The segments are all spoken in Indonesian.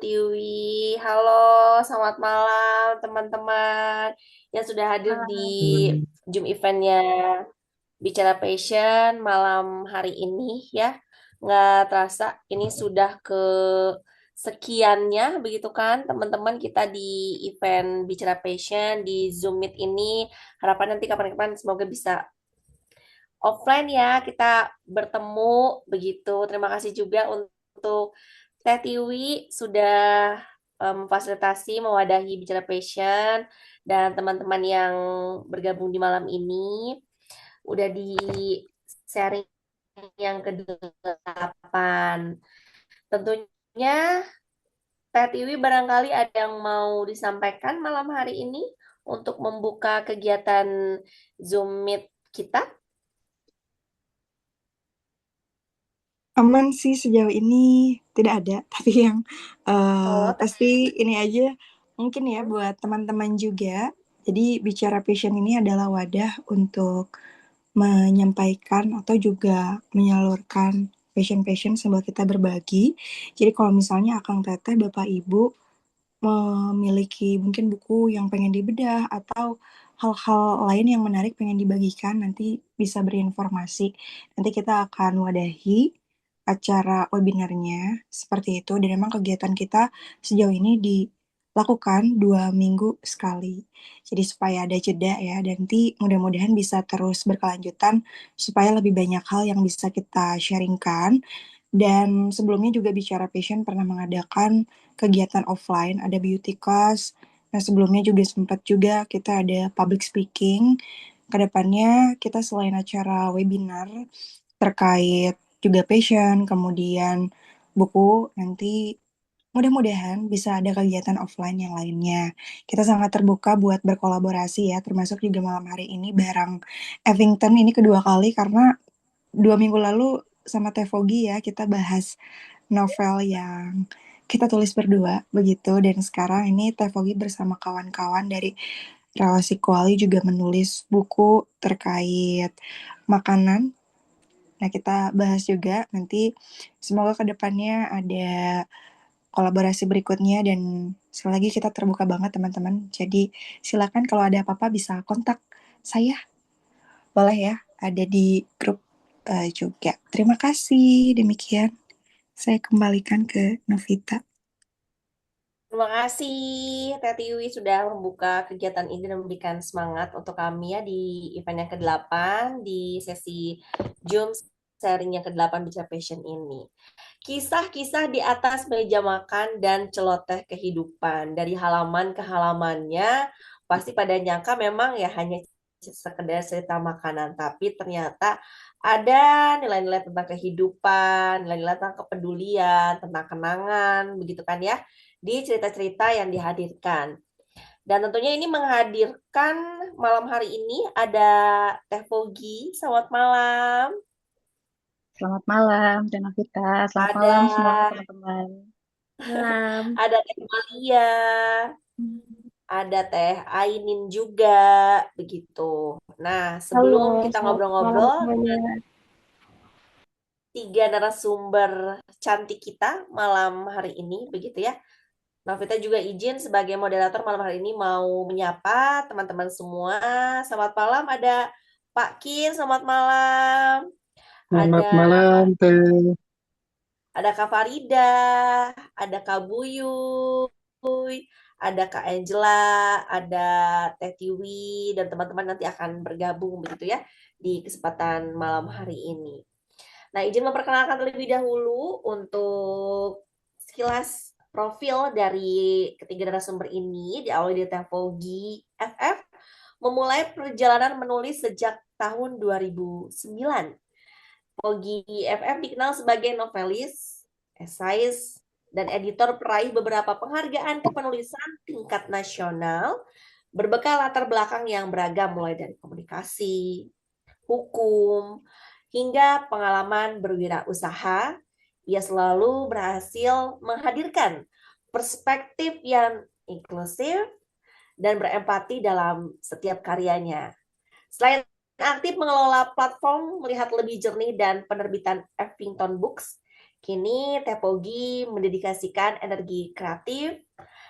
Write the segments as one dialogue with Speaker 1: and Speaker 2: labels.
Speaker 1: Tiwi. Halo, selamat malam teman-teman yang sudah hadir di
Speaker 2: Hmm.
Speaker 1: Zoom eventnya Bicara Passion malam hari ini ya. Nggak terasa ini sudah ke sekiannya begitu kan teman-teman kita di event Bicara Passion di Zoom Meet ini. Harapan nanti kapan-kapan semoga bisa offline ya kita bertemu begitu. Terima kasih juga untuk Teh Tiwi sudah memfasilitasi mewadahi Bicara Passion dan teman-teman yang bergabung di malam ini udah di sharing yang ke-8. Tentunya Teh Tiwi barangkali ada yang mau disampaikan malam hari ini untuk membuka kegiatan Zoom Meet kita.
Speaker 2: Aman sih sejauh ini tidak ada, tapi yang
Speaker 1: Oh,
Speaker 2: pasti ini aja mungkin ya buat teman-teman juga. Jadi bicara passion ini adalah wadah untuk menyampaikan atau juga menyalurkan passion-passion sambil kita berbagi. Jadi kalau misalnya Akang Teteh, Bapak Ibu memiliki mungkin buku yang pengen dibedah atau hal-hal lain yang menarik pengen dibagikan, nanti bisa berinformasi. Nanti kita akan wadahi acara webinarnya seperti itu. Dan memang kegiatan kita sejauh ini dilakukan 2 minggu sekali. Jadi supaya ada jeda ya, dan nanti mudah-mudahan bisa terus berkelanjutan supaya lebih banyak hal yang bisa kita sharingkan. Dan sebelumnya juga Bicara Passion pernah mengadakan kegiatan offline, ada beauty class. Nah, sebelumnya juga sempat juga kita ada public speaking. Kedepannya kita selain acara webinar terkait juga passion, kemudian buku, nanti mudah-mudahan bisa ada kegiatan offline yang lainnya. Kita sangat terbuka buat berkolaborasi ya, termasuk juga malam hari ini bareng Evington ini kedua kali karena 2 minggu lalu sama Tevogi ya kita bahas novel yang kita tulis berdua begitu, dan sekarang ini Tevogi bersama kawan-kawan dari Relasi Kuali juga menulis buku terkait makanan. Nah, kita bahas juga nanti, semoga kedepannya ada kolaborasi berikutnya, dan sekali lagi kita terbuka banget teman-teman. Jadi silakan kalau ada apa-apa bisa kontak saya, boleh ya, ada di grup juga. Terima kasih, demikian. Saya kembalikan ke Novita.
Speaker 1: Terima kasih Teh Tiwi sudah membuka kegiatan ini dan memberikan semangat untuk kami ya di event yang ke-8 di sesi Zoom sharing yang ke-8 Bicara Passion ini. Kisah-kisah di atas meja makan dan celoteh kehidupan dari halaman ke halamannya pasti pada nyangka memang ya hanya sekedar cerita makanan, tapi ternyata ada nilai-nilai tentang kehidupan, nilai-nilai tentang kepedulian, tentang kenangan, begitu kan ya, di cerita-cerita yang dihadirkan. Dan tentunya ini menghadirkan malam hari ini ada Teh Fogi. Selamat malam.
Speaker 3: Selamat malam, Teh Novita. Selamat
Speaker 1: Ada
Speaker 3: malam semua teman-teman. Malam.
Speaker 1: ada Teh Malia, ada Teh Ainin juga begitu. Nah,
Speaker 3: Halo,
Speaker 1: sebelum kita
Speaker 3: selamat malam
Speaker 1: ngobrol-ngobrol
Speaker 3: semuanya.
Speaker 1: dengan tiga narasumber cantik kita malam hari ini begitu ya. Novita juga izin sebagai moderator malam hari ini mau menyapa teman-teman semua. Selamat malam, ada Pak Kin, selamat malam. Ada
Speaker 4: Selamat malam, Teh.
Speaker 1: Kak Farida, ada Kak Buyuy, ada Kak Angela, ada Teh Tiwi, dan teman-teman nanti akan bergabung begitu ya di kesempatan malam hari ini. Nah, izin memperkenalkan terlebih dahulu untuk sekilas profil dari ketiga narasumber ini diawali dari Tevogi FF memulai perjalanan menulis sejak tahun 2009. Pogi FF dikenal sebagai novelis, esais, dan editor peraih beberapa penghargaan kepenulisan tingkat nasional berbekal latar belakang yang beragam mulai dari komunikasi, hukum, hingga pengalaman berwirausaha. Ia selalu berhasil menghadirkan perspektif yang inklusif dan berempati dalam setiap karyanya. Selain aktif mengelola platform Melihat Lebih Jernih dan penerbitan Effington Books, Kini Tepogi mendedikasikan energi kreatif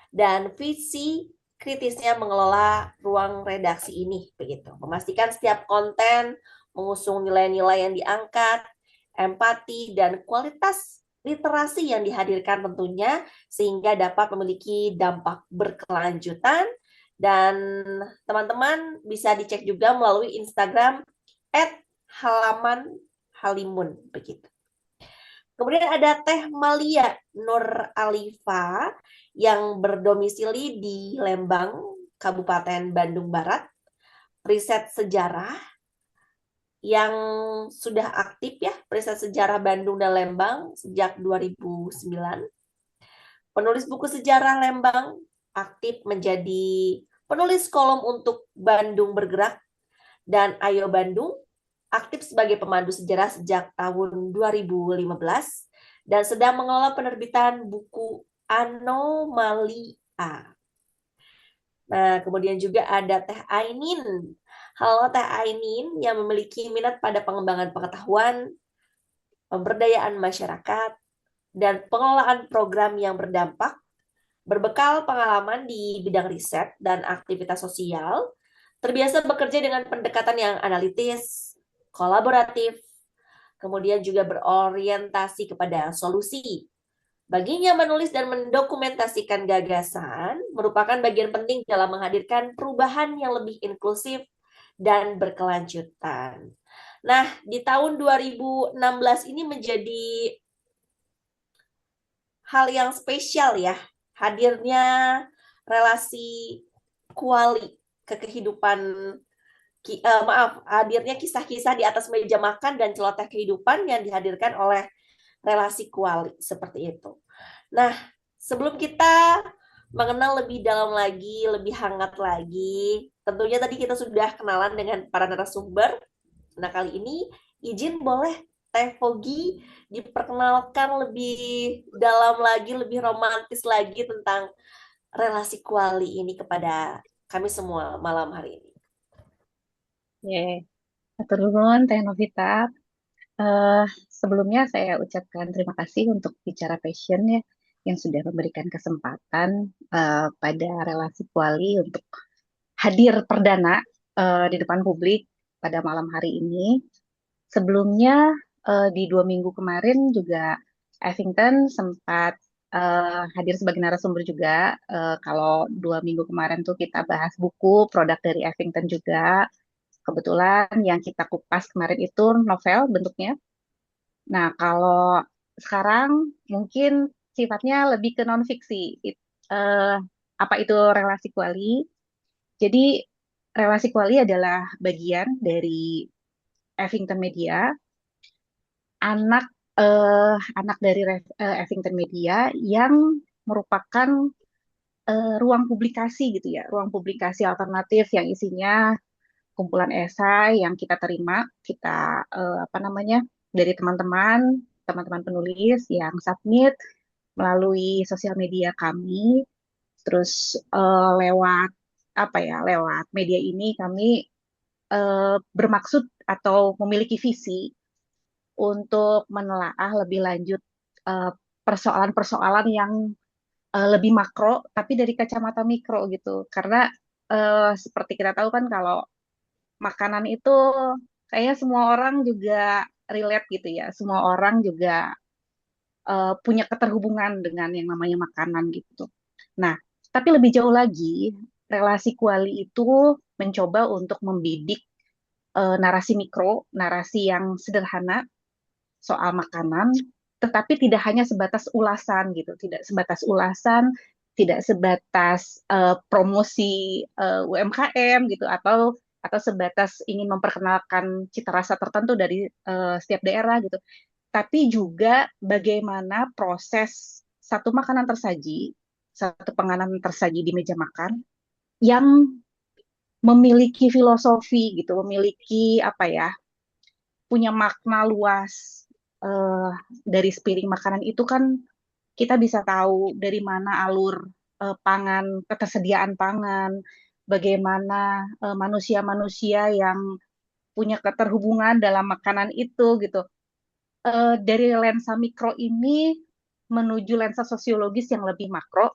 Speaker 1: dan visi kritisnya mengelola ruang redaksi ini, begitu. Memastikan setiap konten mengusung nilai-nilai yang diangkat, empati dan kualitas literasi yang dihadirkan tentunya sehingga dapat memiliki dampak berkelanjutan. Dan teman-teman bisa dicek juga melalui Instagram @halaman_halimun, begitu. Kemudian ada Teh Malia Nur Alifa yang berdomisili di Lembang, Kabupaten Bandung Barat, riset sejarah yang sudah aktif ya, riset sejarah Bandung dan Lembang sejak 2009. Penulis buku sejarah Lembang, aktif menjadi penulis kolom untuk Bandung Bergerak, dan Ayo Bandung, aktif sebagai pemandu sejarah sejak tahun 2015 dan sedang mengelola penerbitan buku Anomalia. Nah, kemudian juga ada Teh Ainin. Halo Teh Ainin yang memiliki minat pada pengembangan pengetahuan, pemberdayaan masyarakat, dan pengelolaan program yang berdampak. Berbekal pengalaman di bidang riset dan aktivitas sosial, terbiasa bekerja dengan pendekatan yang analitis, kolaboratif, kemudian juga berorientasi kepada solusi. Baginya menulis dan mendokumentasikan gagasan merupakan bagian penting dalam menghadirkan perubahan yang lebih inklusif dan berkelanjutan. Nah, di tahun 2016 ini menjadi hal yang spesial ya, hadirnya relasi kuali ke kehidupan, hadirnya kisah-kisah di atas meja makan dan celoteh kehidupan yang dihadirkan oleh relasi kuali seperti itu. Nah, sebelum kita mengenal lebih dalam lagi, lebih hangat lagi, tentunya tadi kita sudah kenalan dengan para narasumber. Nah, kali ini izin boleh Teh Fogi diperkenalkan lebih dalam lagi, lebih romantis lagi tentang relasi kuali ini kepada kami semua malam hari ini.
Speaker 3: Atur nuhun Teh Novita. Eh, Sebelumnya saya ucapkan terima kasih untuk Bicara Passion ya, yang sudah memberikan kesempatan pada relasi kuali untuk hadir perdana di depan publik pada malam hari ini. Sebelumnya di 2 minggu kemarin juga Evington sempat hadir sebagai narasumber juga. Kalau 2 minggu kemarin tuh kita bahas buku produk dari Evington juga. Kebetulan yang kita kupas kemarin itu novel bentuknya. Nah, kalau sekarang mungkin sifatnya lebih ke non-fiksi. Eh, apa itu relasi kuali? Jadi, relasi kuali adalah bagian dari Evington Media, anak anak dari Evington Media yang merupakan ruang publikasi gitu ya, ruang publikasi alternatif yang isinya kumpulan esai yang kita terima, kita apa namanya, dari teman-teman penulis yang submit melalui sosial media kami. Terus lewat apa ya, lewat media ini kami bermaksud atau memiliki visi untuk menelaah lebih lanjut eh, persoalan-persoalan yang lebih makro, tapi dari kacamata mikro gitu. Karena seperti kita tahu kan kalau makanan itu kayaknya semua orang juga relate gitu ya. Semua orang juga punya keterhubungan dengan yang namanya makanan gitu. Nah, tapi lebih jauh lagi, relasi kuali itu mencoba untuk membidik narasi mikro, narasi yang sederhana soal makanan, tetapi tidak hanya sebatas ulasan gitu, tidak sebatas ulasan, tidak sebatas promosi UMKM gitu, atau sebatas ingin memperkenalkan cita rasa tertentu dari setiap daerah gitu, tapi juga bagaimana proses satu penganan tersaji di meja makan yang memiliki filosofi gitu, memiliki apa ya, punya makna luas. eh, dari sepiring makanan itu kan kita bisa tahu dari mana alur pangan, ketersediaan pangan, bagaimana manusia-manusia yang punya keterhubungan dalam makanan itu gitu. dari lensa mikro ini menuju lensa sosiologis yang lebih makro.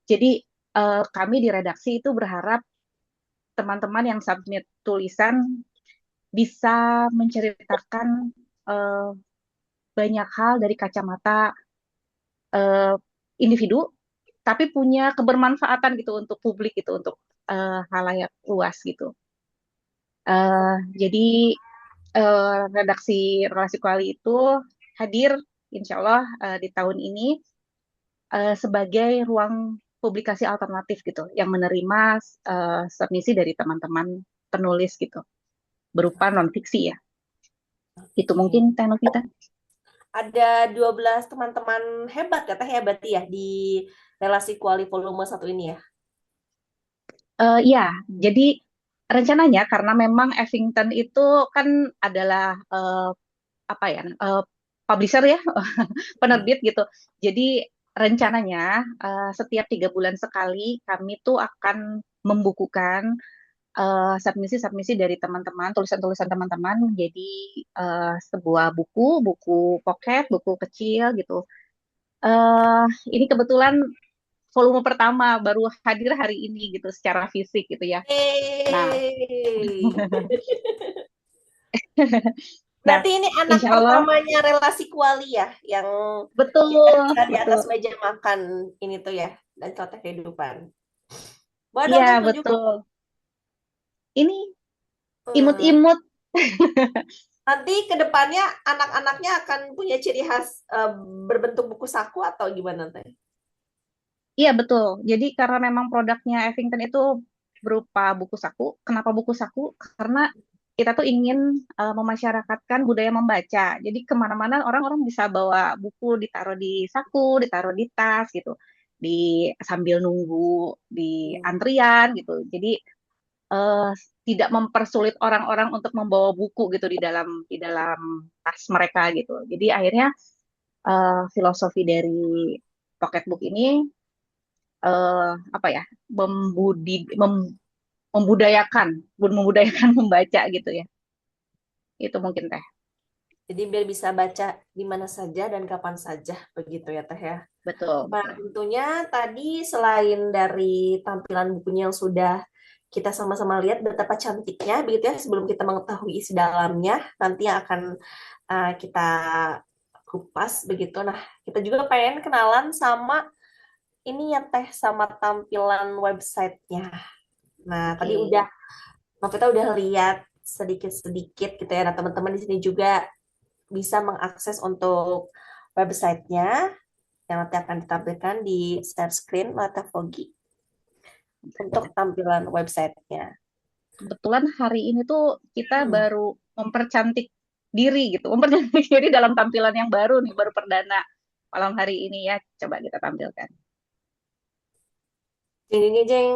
Speaker 3: Jadi kami di redaksi itu berharap teman-teman yang submit tulisan bisa menceritakan eh, banyak hal dari kacamata eh, individu, tapi punya kebermanfaatan gitu untuk publik gitu, untuk halayak luas gitu. Jadi redaksi relasi kuali itu hadir, insya Allah di tahun ini sebagai ruang publikasi alternatif gitu, yang menerima submisi dari teman-teman penulis gitu, berupa non fiksi ya. Itu mungkin Teh Novita.
Speaker 1: Ada 12 teman-teman hebat ya Teh ya berarti ya di relasi kuali volume 1 ini ya.
Speaker 3: Ya, jadi rencananya karena memang Evington itu kan adalah apa ya, publisher ya, penerbit gitu. Jadi rencananya setiap 3 bulan sekali kami tuh akan membukukan submisi-submisi dari teman-teman, tulisan-tulisan teman-teman menjadi sebuah buku pocket, buku kecil gitu. Ini kebetulan volume pertama baru hadir hari ini gitu secara fisik gitu ya. Nah,
Speaker 1: Yeay.
Speaker 3: nah,
Speaker 1: Berarti ini anak
Speaker 3: insya Allah
Speaker 1: pertamanya relasi kuali ya yang
Speaker 3: betul,
Speaker 1: kita bisa di
Speaker 3: betul.
Speaker 1: atas meja makan ini tuh ya dan contoh kehidupan. Boleh dong
Speaker 3: Iya,
Speaker 1: Teh tunjuk.
Speaker 3: betul. Ini
Speaker 1: Hmm.
Speaker 3: imut-imut.
Speaker 1: Nanti ke depannya anak-anaknya akan punya ciri khas berbentuk buku saku atau gimana Teh?
Speaker 3: Iya, betul. Jadi karena memang produknya Evington itu berupa buku saku. Kenapa buku saku? Karena kita tuh ingin memasyarakatkan budaya membaca. Jadi kemana-mana orang-orang bisa bawa buku, ditaruh di saku, ditaruh di tas gitu, di sambil nunggu di antrian gitu. Jadi eh, tidak mempersulit orang-orang untuk membawa buku gitu di dalam tas mereka gitu. Jadi akhirnya filosofi dari pocketbook ini apa ya, membudayakan membudayakan membaca gitu ya. Itu mungkin Teh.
Speaker 1: Jadi biar bisa baca di mana saja dan kapan saja begitu ya Teh ya.
Speaker 3: Betul,
Speaker 1: Nah,
Speaker 3: betul.
Speaker 1: tentunya tadi selain dari tampilan bukunya yang sudah kita sama-sama lihat betapa cantiknya begitu ya sebelum kita mengetahui isi dalamnya nanti yang akan kita kupas begitu. Nah, kita juga pengen kenalan sama ini ya Teh sama tampilan websitenya. Nah, tadi
Speaker 3: Oke,
Speaker 1: kita udah lihat sedikit-sedikit gitu ya. Nah, teman-teman di sini juga bisa mengakses untuk websitenya yang nanti akan ditampilkan di share screen Mata Fogi untuk tampilan websitenya.
Speaker 3: kebetulan hari ini tuh kita
Speaker 1: Hmm.
Speaker 3: baru mempercantik diri gitu, mempercantik diri dalam tampilan yang baru nih, baru perdana malam hari ini ya. Coba kita tampilkan.
Speaker 1: Jeng, jeng, jeng.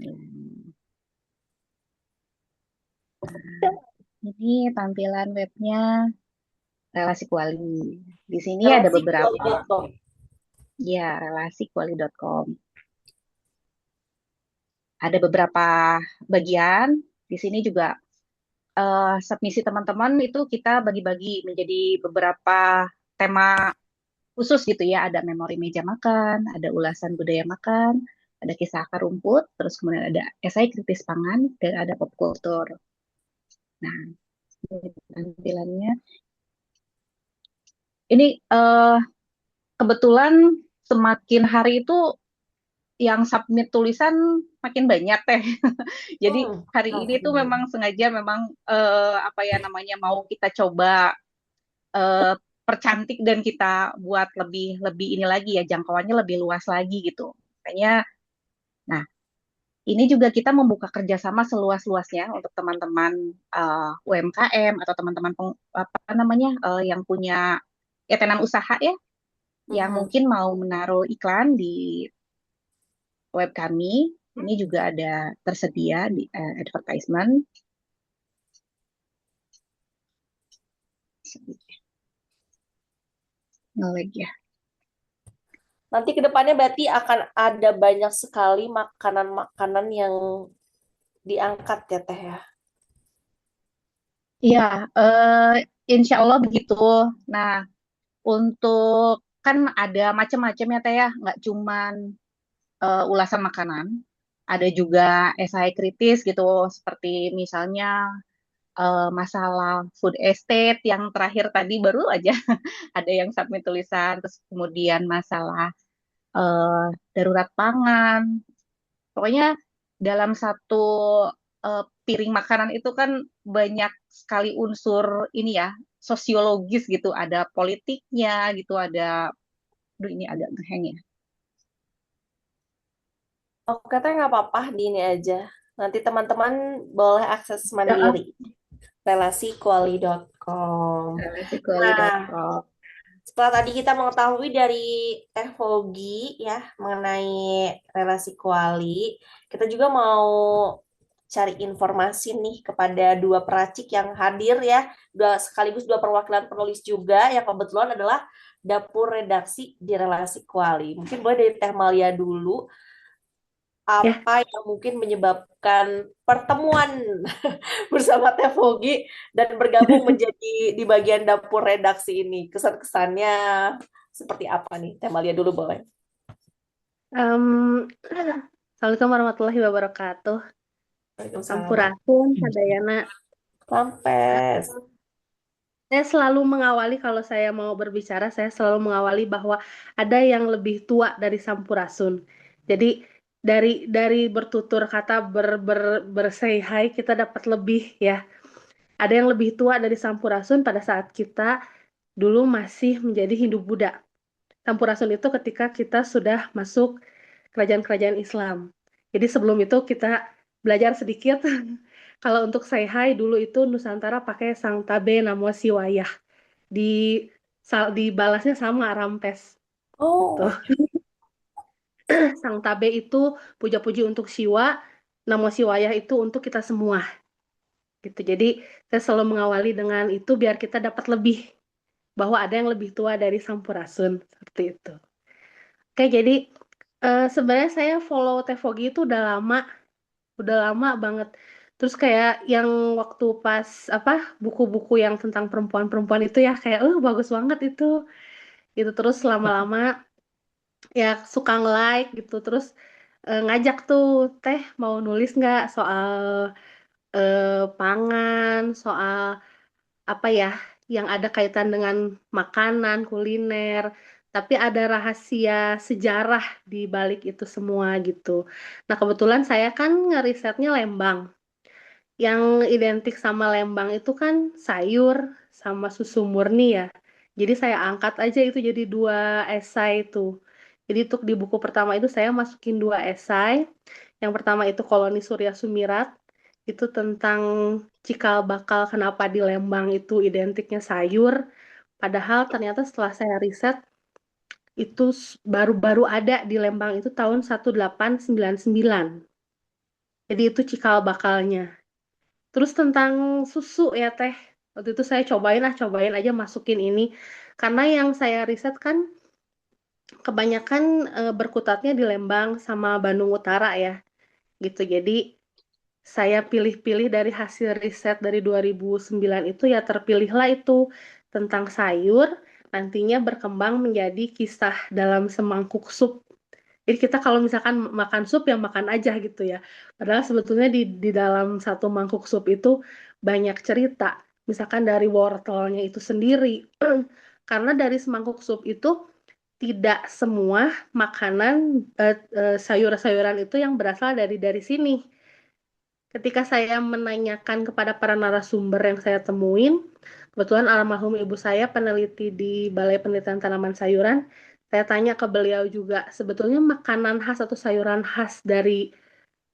Speaker 3: Hmm. Ini tampilan webnya relasi kuali. Di sini ada
Speaker 1: Relasi
Speaker 3: beberapa,
Speaker 1: kuali.com.
Speaker 3: ya, relasi-kuali.com. Ada beberapa bagian. Di sini juga submisi teman-teman itu kita bagi-bagi menjadi beberapa tema khusus gitu ya. Ada memori meja makan, ada ulasan budaya makan, ada kisah akar rumput, terus kemudian ada esai kritis pangan, dan ada pop culture. Nah, ini tampilannya. Ini kebetulan semakin hari itu yang submit tulisan makin banyak Teh. Jadi hari ini tuh memang sengaja memang apa ya namanya, mau kita coba eh, percantik dan kita buat lebih lebih ini lagi ya, jangkauannya lebih luas lagi gitu. Makanya, nah, ini juga kita membuka kerjasama seluas-luasnya untuk teman-teman UMKM atau teman-teman apa namanya, yang punya ya tenan usaha ya, yang
Speaker 1: Mhm.
Speaker 3: mungkin mau menaruh iklan di web kami. Ini juga ada tersedia di advertisement. Nge-lag ya.
Speaker 1: Nanti ke depannya berarti akan ada banyak sekali makanan-makanan yang diangkat ya Teh ya.
Speaker 3: Iya, insya Allah begitu. Nah, untuk kan ada macam-macam ya Teh ya, nggak cuman ulasan makanan, ada juga esai kritis gitu, seperti misalnya masalah food estate yang terakhir tadi baru aja ada yang submit tulisan, terus kemudian masalah eh, darurat pangan. Pokoknya dalam satu piring makanan itu kan banyak sekali unsur ini ya, sosiologis gitu, ada politiknya gitu, ada, aduh ini agak ngeheng ya.
Speaker 1: Oh, katanya nggak apa-apa di ini aja. Nanti teman-teman boleh akses
Speaker 3: Ya,
Speaker 1: mandiri. Relasiquali.com. Nah,
Speaker 3: Psikologi.com.
Speaker 1: setelah tadi kita mengetahui dari Teh Vogi ya mengenai relasi kuali, kita juga mau cari informasi nih kepada dua peracik yang hadir ya, sekaligus dua perwakilan penulis juga yang kebetulan adalah dapur redaksi di relasi kuali. Mungkin boleh dari Teh Malia dulu,
Speaker 5: Ya,
Speaker 1: apa yang mungkin menyebabkan pertemuan bersama Teh Vogi dan bergabung menjadi di bagian dapur redaksi ini. Kesan-kesannya seperti apa nih? Teh Malia dulu boleh.
Speaker 5: em, Assalamualaikum warahmatullahi wabarakatuh.
Speaker 1: Waalaikumsalam.
Speaker 5: Sampurasun, sadayana.
Speaker 1: Lampes.
Speaker 5: Saya selalu mengawali kalau saya mau berbicara, saya selalu mengawali bahwa ada yang lebih tua dari Sampurasun. Jadi dari bertutur kata bersay hi kita dapat lebih ya. Ada yang lebih tua dari Sampurasun pada saat kita dulu masih menjadi Hindu-Buddha. Sampurasun itu ketika kita sudah masuk kerajaan-kerajaan Islam. Jadi sebelum itu kita belajar sedikit. Kalau untuk say hi dulu itu Nusantara pakai Sang Tabe Namo Siwaya. Di dibalasnya sama Rampes gitu.
Speaker 1: Oh,
Speaker 5: Sang Tabe itu puja-puji untuk Siwa, Namo Siwaya itu untuk kita semua gitu. Jadi saya selalu mengawali dengan itu biar kita dapat lebih bahwa ada yang lebih tua dari Sampurasun seperti itu. Oke, jadi sebenarnya saya follow Tevogi itu udah lama banget. Terus kayak yang waktu pas apa buku-buku yang tentang perempuan-perempuan itu ya kayak bagus banget itu. Itu terus lama-lama ya suka nge-like gitu. Terus ngajak tuh Teh mau nulis nggak soal pangan, soal apa ya yang ada kaitan dengan makanan, kuliner, tapi ada rahasia sejarah di balik itu semua gitu. Nah, kebetulan saya kan ngerisetnya Lembang. Yang identik sama Lembang itu kan sayur sama susu murni ya. Jadi saya angkat aja itu jadi dua esai itu. Jadi untuk di buku pertama itu saya masukin dua esai. Yang pertama itu Koloni Surya Sumirat. Itu tentang cikal bakal kenapa di Lembang itu identiknya sayur. Padahal ternyata setelah saya riset itu baru-baru ada di Lembang itu tahun 1899. Jadi itu cikal bakalnya. Terus tentang susu ya Teh. Waktu itu saya cobain aja masukin ini. Karena yang saya riset kan kebanyakan berkutatnya di Lembang sama Bandung Utara ya. Gitu. Jadi saya pilih-pilih dari hasil riset dari 2009 itu ya terpilihlah itu tentang sayur. Nantinya berkembang menjadi kisah dalam semangkuk sup. Jadi kita kalau misalkan makan sup ya makan aja gitu ya. Padahal sebetulnya di dalam satu mangkuk sup itu banyak cerita. Misalkan dari wortelnya itu sendiri. Karena dari semangkuk sup itu tidak semua makanan sayur-sayuran itu yang berasal dari sini. Ketika saya menanyakan kepada para narasumber yang saya temuin, kebetulan almarhum ibu saya peneliti di Balai Penelitian Tanaman Sayuran, saya tanya ke beliau juga, sebetulnya makanan khas atau sayuran khas dari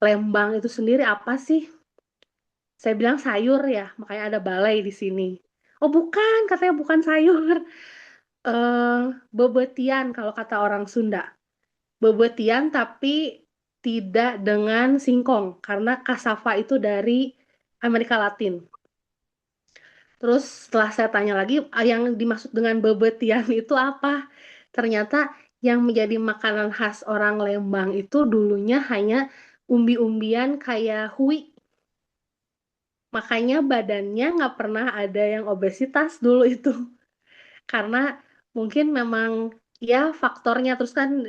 Speaker 5: Lembang itu sendiri apa sih? Saya bilang sayur ya, makanya ada balai di sini. Oh bukan, katanya bukan sayur. Eh, Bebetian kalau kata orang Sunda. Bebetian tapi tidak dengan singkong, karena cassava itu dari Amerika Latin. Terus setelah saya tanya lagi, yang dimaksud dengan bebetian itu apa? Ternyata yang menjadi makanan khas orang Lembang itu dulunya hanya umbi-umbian kayak hui. Makanya badannya nggak pernah ada yang obesitas dulu itu. Karena mungkin memang ya faktornya terus kan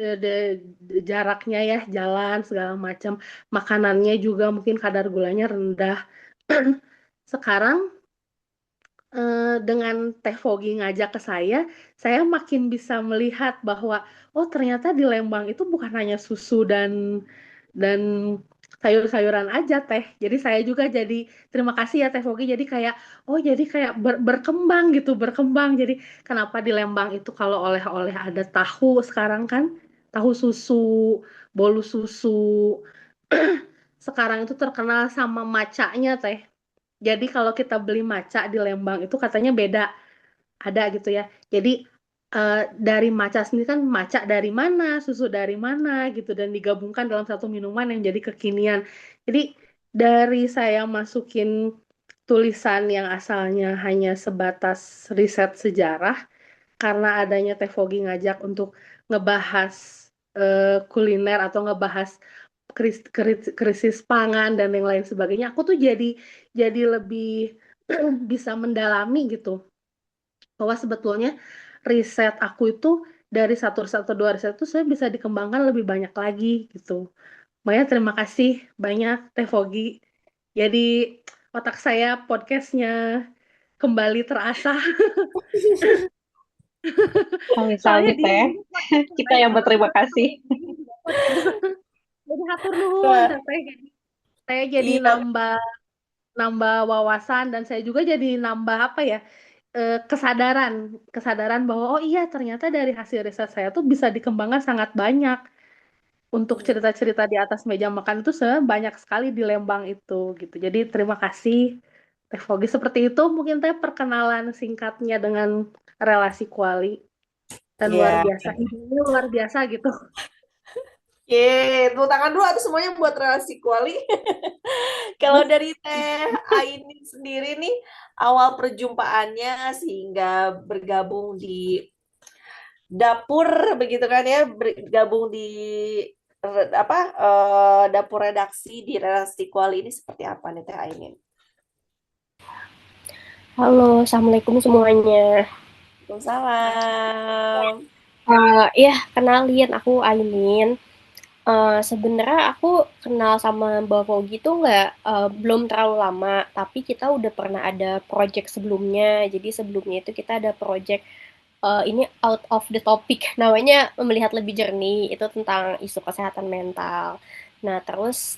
Speaker 5: jaraknya ya jalan segala macam, makanannya juga mungkin kadar gulanya rendah. Sekarang dengan Teh Fogi ngajak ke saya makin bisa melihat bahwa oh ternyata di Lembang itu bukan hanya susu dan sayur-sayuran aja teh. Jadi saya juga jadi terima kasih ya Teh Fogi. Jadi kayak oh jadi kayak berkembang gitu, berkembang. Jadi kenapa di Lembang itu kalau oleh-oleh ada tahu sekarang kan, tahu susu, bolu susu. Sekarang itu terkenal sama macanya teh. Jadi kalau kita beli maca di Lembang itu katanya beda, ada gitu ya. Jadi dari maca sendiri kan maca dari mana, susu dari mana gitu dan digabungkan dalam satu minuman yang jadi kekinian. Jadi dari saya masukin tulisan yang asalnya hanya sebatas riset sejarah karena adanya Teh Fogi ngajak untuk ngebahas kuliner atau ngebahas krisis pangan dan yang lain sebagainya, aku tuh jadi lebih bisa mendalami gitu bahwa sebetulnya riset aku itu dari satu riset atau dua riset itu saya bisa dikembangkan lebih banyak lagi gitu. Makanya terima kasih banyak Teh Fogi. Jadi otak saya podcastnya kembali terasah. Soalnya
Speaker 3: Sami-sami
Speaker 5: diem
Speaker 3: Teh.
Speaker 5: dulu podcast
Speaker 3: Kita
Speaker 5: Teh
Speaker 3: yang
Speaker 5: apa
Speaker 3: berterima
Speaker 5: podcast
Speaker 3: kasih.
Speaker 5: gitu. Jadi hatur nuhun
Speaker 1: Wah,
Speaker 5: Teteh. Saya jadi
Speaker 1: iya,
Speaker 5: nambah nambah wawasan dan saya juga jadi nambah apa ya kesadaran kesadaran bahwa oh iya ternyata dari hasil riset saya tuh bisa dikembangkan sangat banyak untuk
Speaker 1: iya.
Speaker 5: cerita-cerita di atas meja makan itu sebenarnya banyak sekali di Lembang itu gitu. Jadi terima kasih Teh Fogi seperti itu mungkin Teh perkenalan singkatnya dengan relasi kuali dan luar
Speaker 1: Iya.
Speaker 5: biasa idenya luar biasa gitu.
Speaker 1: Oke, tepuk tangan dulu atau semuanya buat relasi kuali. Kalau dari Teh Aini sendiri nih, awal perjumpaannya sehingga bergabung di dapur begitu kan ya, bergabung di dapur redaksi di relasi kuali ini seperti apa nih Teh Aini?
Speaker 6: Halo, Assalamualaikum semuanya.
Speaker 1: Waalaikumsalam.
Speaker 6: Ya, kenalin aku Aimin. Sebenarnya aku kenal sama Mbak Fogi tuh belum terlalu lama, tapi kita udah pernah ada project sebelumnya. Jadi sebelumnya itu kita ada project ini out of the topic, namanya melihat lebih jernih. Itu tentang isu kesehatan mental. Nah, terus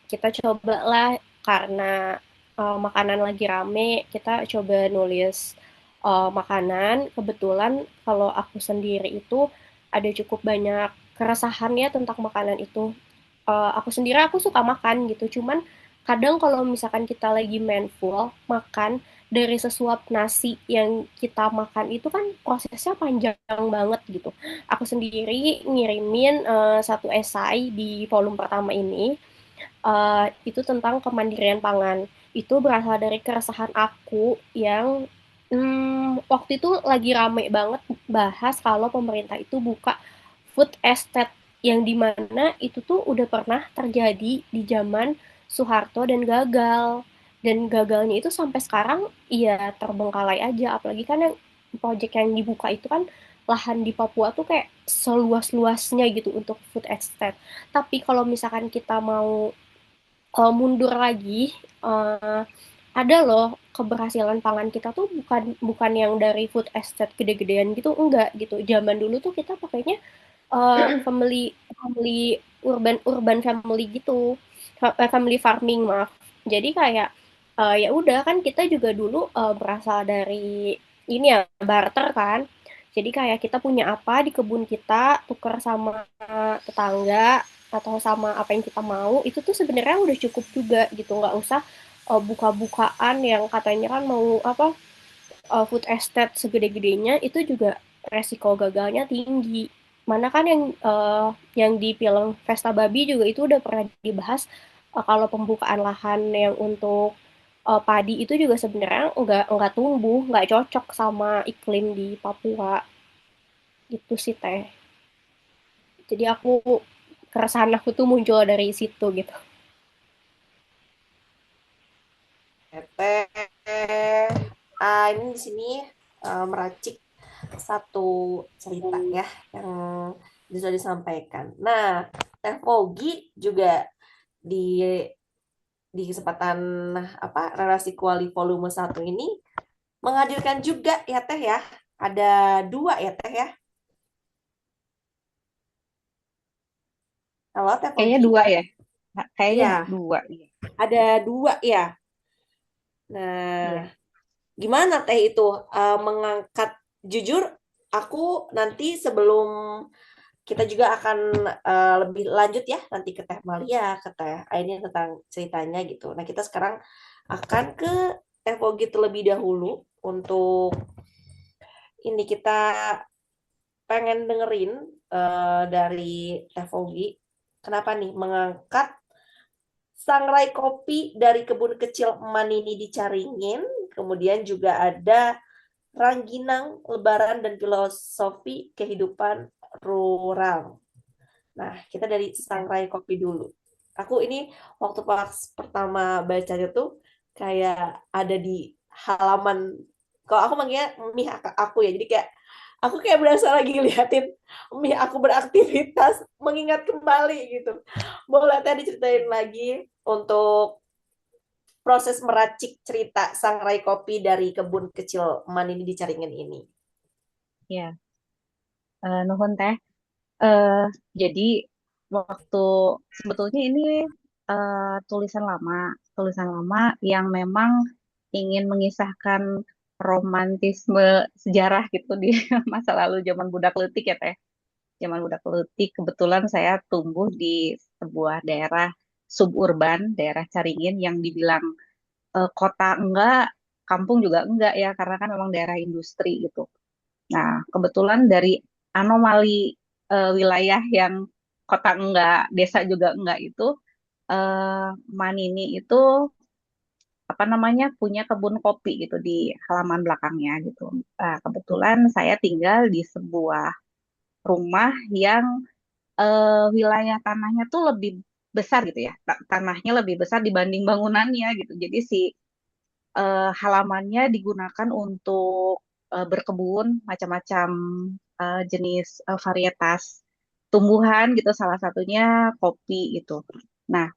Speaker 6: kita coba lah karena makanan lagi rame, kita coba nulis makanan. Kebetulan kalau aku sendiri itu ada cukup banyak keresahan ya tentang makanan itu. Aku sendiri aku suka makan gitu, cuman kadang kalau misalkan kita lagi mindful makan dari sesuap nasi yang kita makan itu kan prosesnya panjang banget gitu. Aku sendiri ngirimin satu esai di volume pertama ini, itu tentang kemandirian pangan. Itu berasal dari keresahan aku yang waktu itu lagi rame banget bahas kalau pemerintah itu buka food estate yang dimana itu tuh udah pernah terjadi di zaman Soeharto dan gagal. Dan gagalnya itu sampai sekarang ya terbengkalai aja. Apalagi kan yang proyek yang dibuka itu kan lahan di Papua tuh kayak seluas-luasnya gitu untuk food estate. Tapi kalau misalkan kita mau mundur lagi, eh, ada loh keberhasilan pangan kita tuh bukan bukan yang dari food estate gede-gedean gitu, enggak gitu. Zaman dulu tuh kita pakainya family family urban urban family gitu, family farming maaf. Jadi kayak ya udah kan kita juga dulu berasal dari ini ya barter kan. Jadi kayak kita punya apa di kebun kita tuker sama tetangga atau sama apa yang kita mau itu tuh sebenarnya udah cukup juga gitu, nggak usah buka-bukaan yang katanya kan mau apa food estate segede-gedenya itu juga resiko gagalnya tinggi. Mana kan yang di film Pesta Babi juga itu udah pernah dibahas kalau pembukaan lahan yang untuk padi itu juga sebenarnya nggak tumbuh, nggak cocok sama iklim di Papua gitu sih Teh. Jadi keresahan aku tuh muncul dari situ gitu.
Speaker 1: Teteh ini di sini meracik satu cerita ya yang bisa disampaikan. Nah, Teh Pogi juga di kesempatan relasi kuali volume 1 ini menghadirkan juga ya Teh ya. Ada 2 ya Teh ya. Halo Teh
Speaker 3: Kayaknya
Speaker 1: Pogi.
Speaker 3: dua ya. Kayaknya
Speaker 1: Iya,
Speaker 3: dua. Iya.
Speaker 1: ada 2 ya. Nah,
Speaker 3: Iya.
Speaker 1: gimana Teh itu mengangkat, jujur aku nanti sebelum kita juga akan lebih lanjut ya nanti ke Teh Malia, ke Teh Aini tentang ceritanya gitu. Nah, kita sekarang akan ke Teh Pogi terlebih dahulu untuk ini kita pengen dengerin dari Teh Pogi kenapa nih mengangkat sangrai kopi dari kebun kecil Manini di Caringin, kemudian juga ada Rangginang, Lebaran, dan Filosofi Kehidupan Rural. Nah, kita dari
Speaker 3: Iya.
Speaker 1: sangrai kopi dulu. Aku ini waktu pas pertama bacanya tuh kayak ada di halaman, kalau aku manggilnya mih aku ya, jadi kayak aku kayak berasa lagi liatin mih aku beraktivitas, mengingat kembali gitu. Boleh tadi diceritain lagi untuk proses meracik cerita sangrai kopi dari kebun kecil Manini di Caringin ini.
Speaker 3: Iya. Nuhun teh. Eh, jadi waktu sebetulnya ini tulisan lama yang memang ingin mengisahkan romantisme sejarah gitu di masa lalu zaman budak leutik ya teh. Zaman budak leutik kebetulan saya tumbuh di sebuah daerah suburban, daerah Caringin yang dibilang kota enggak, kampung juga enggak ya karena kan memang daerah industri gitu. Nah, kebetulan dari anomali wilayah yang kota enggak, desa juga enggak itu, eh, Manini itu apa namanya punya kebun kopi gitu di halaman belakangnya gitu. Kebetulan saya tinggal di sebuah rumah yang wilayah tanahnya tuh lebih besar gitu ya. Tanahnya lebih besar dibanding bangunannya gitu. Jadi si halamannya digunakan untuk berkebun macam-macam jenis varietas tumbuhan gitu salah satunya kopi gitu. Nah,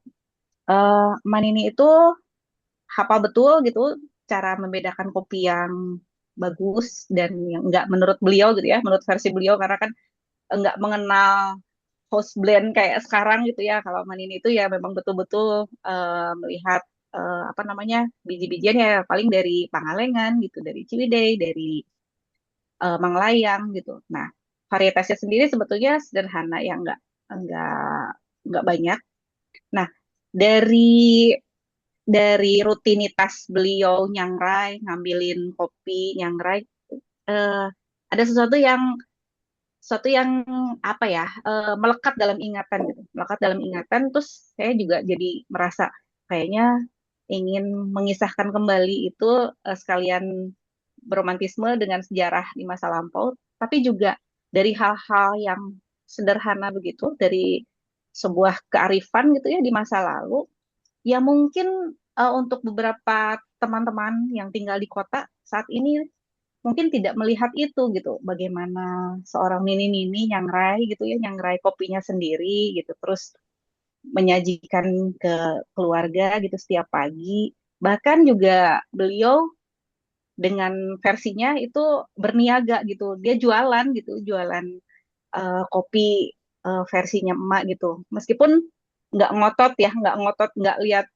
Speaker 3: Manini itu hafal betul gitu cara membedakan kopi yang bagus dan yang enggak menurut beliau gitu ya, menurut versi beliau karena kan enggak mengenal house blend kayak sekarang gitu ya. Kalau Manini itu ya memang betul-betul melihat apa namanya biji-bijian ya paling dari Pangalengan gitu, dari Ciwidey, dari Manglayang gitu. Nah, varietasnya sendiri sebetulnya sederhana ya enggak enggak banyak. Nah, dari rutinitas beliau nyangrai, ngambilin kopi, nyangrai, eh, ada sesuatu yang apa ya melekat dalam ingatan gitu melekat dalam ingatan terus saya juga jadi merasa kayaknya ingin mengisahkan kembali itu sekalian beromantisme dengan sejarah di masa lampau tapi juga dari hal-hal yang sederhana begitu dari sebuah kearifan gitu ya di masa lalu ya mungkin untuk beberapa teman-teman yang tinggal di kota saat ini mungkin tidak melihat itu gitu bagaimana seorang nini-nini nyangrai gitu ya nyangrai kopinya sendiri gitu terus menyajikan ke keluarga gitu setiap pagi bahkan juga beliau dengan versinya itu berniaga gitu dia jualan gitu jualan kopi versinya emak gitu meskipun nggak ngotot nggak lihat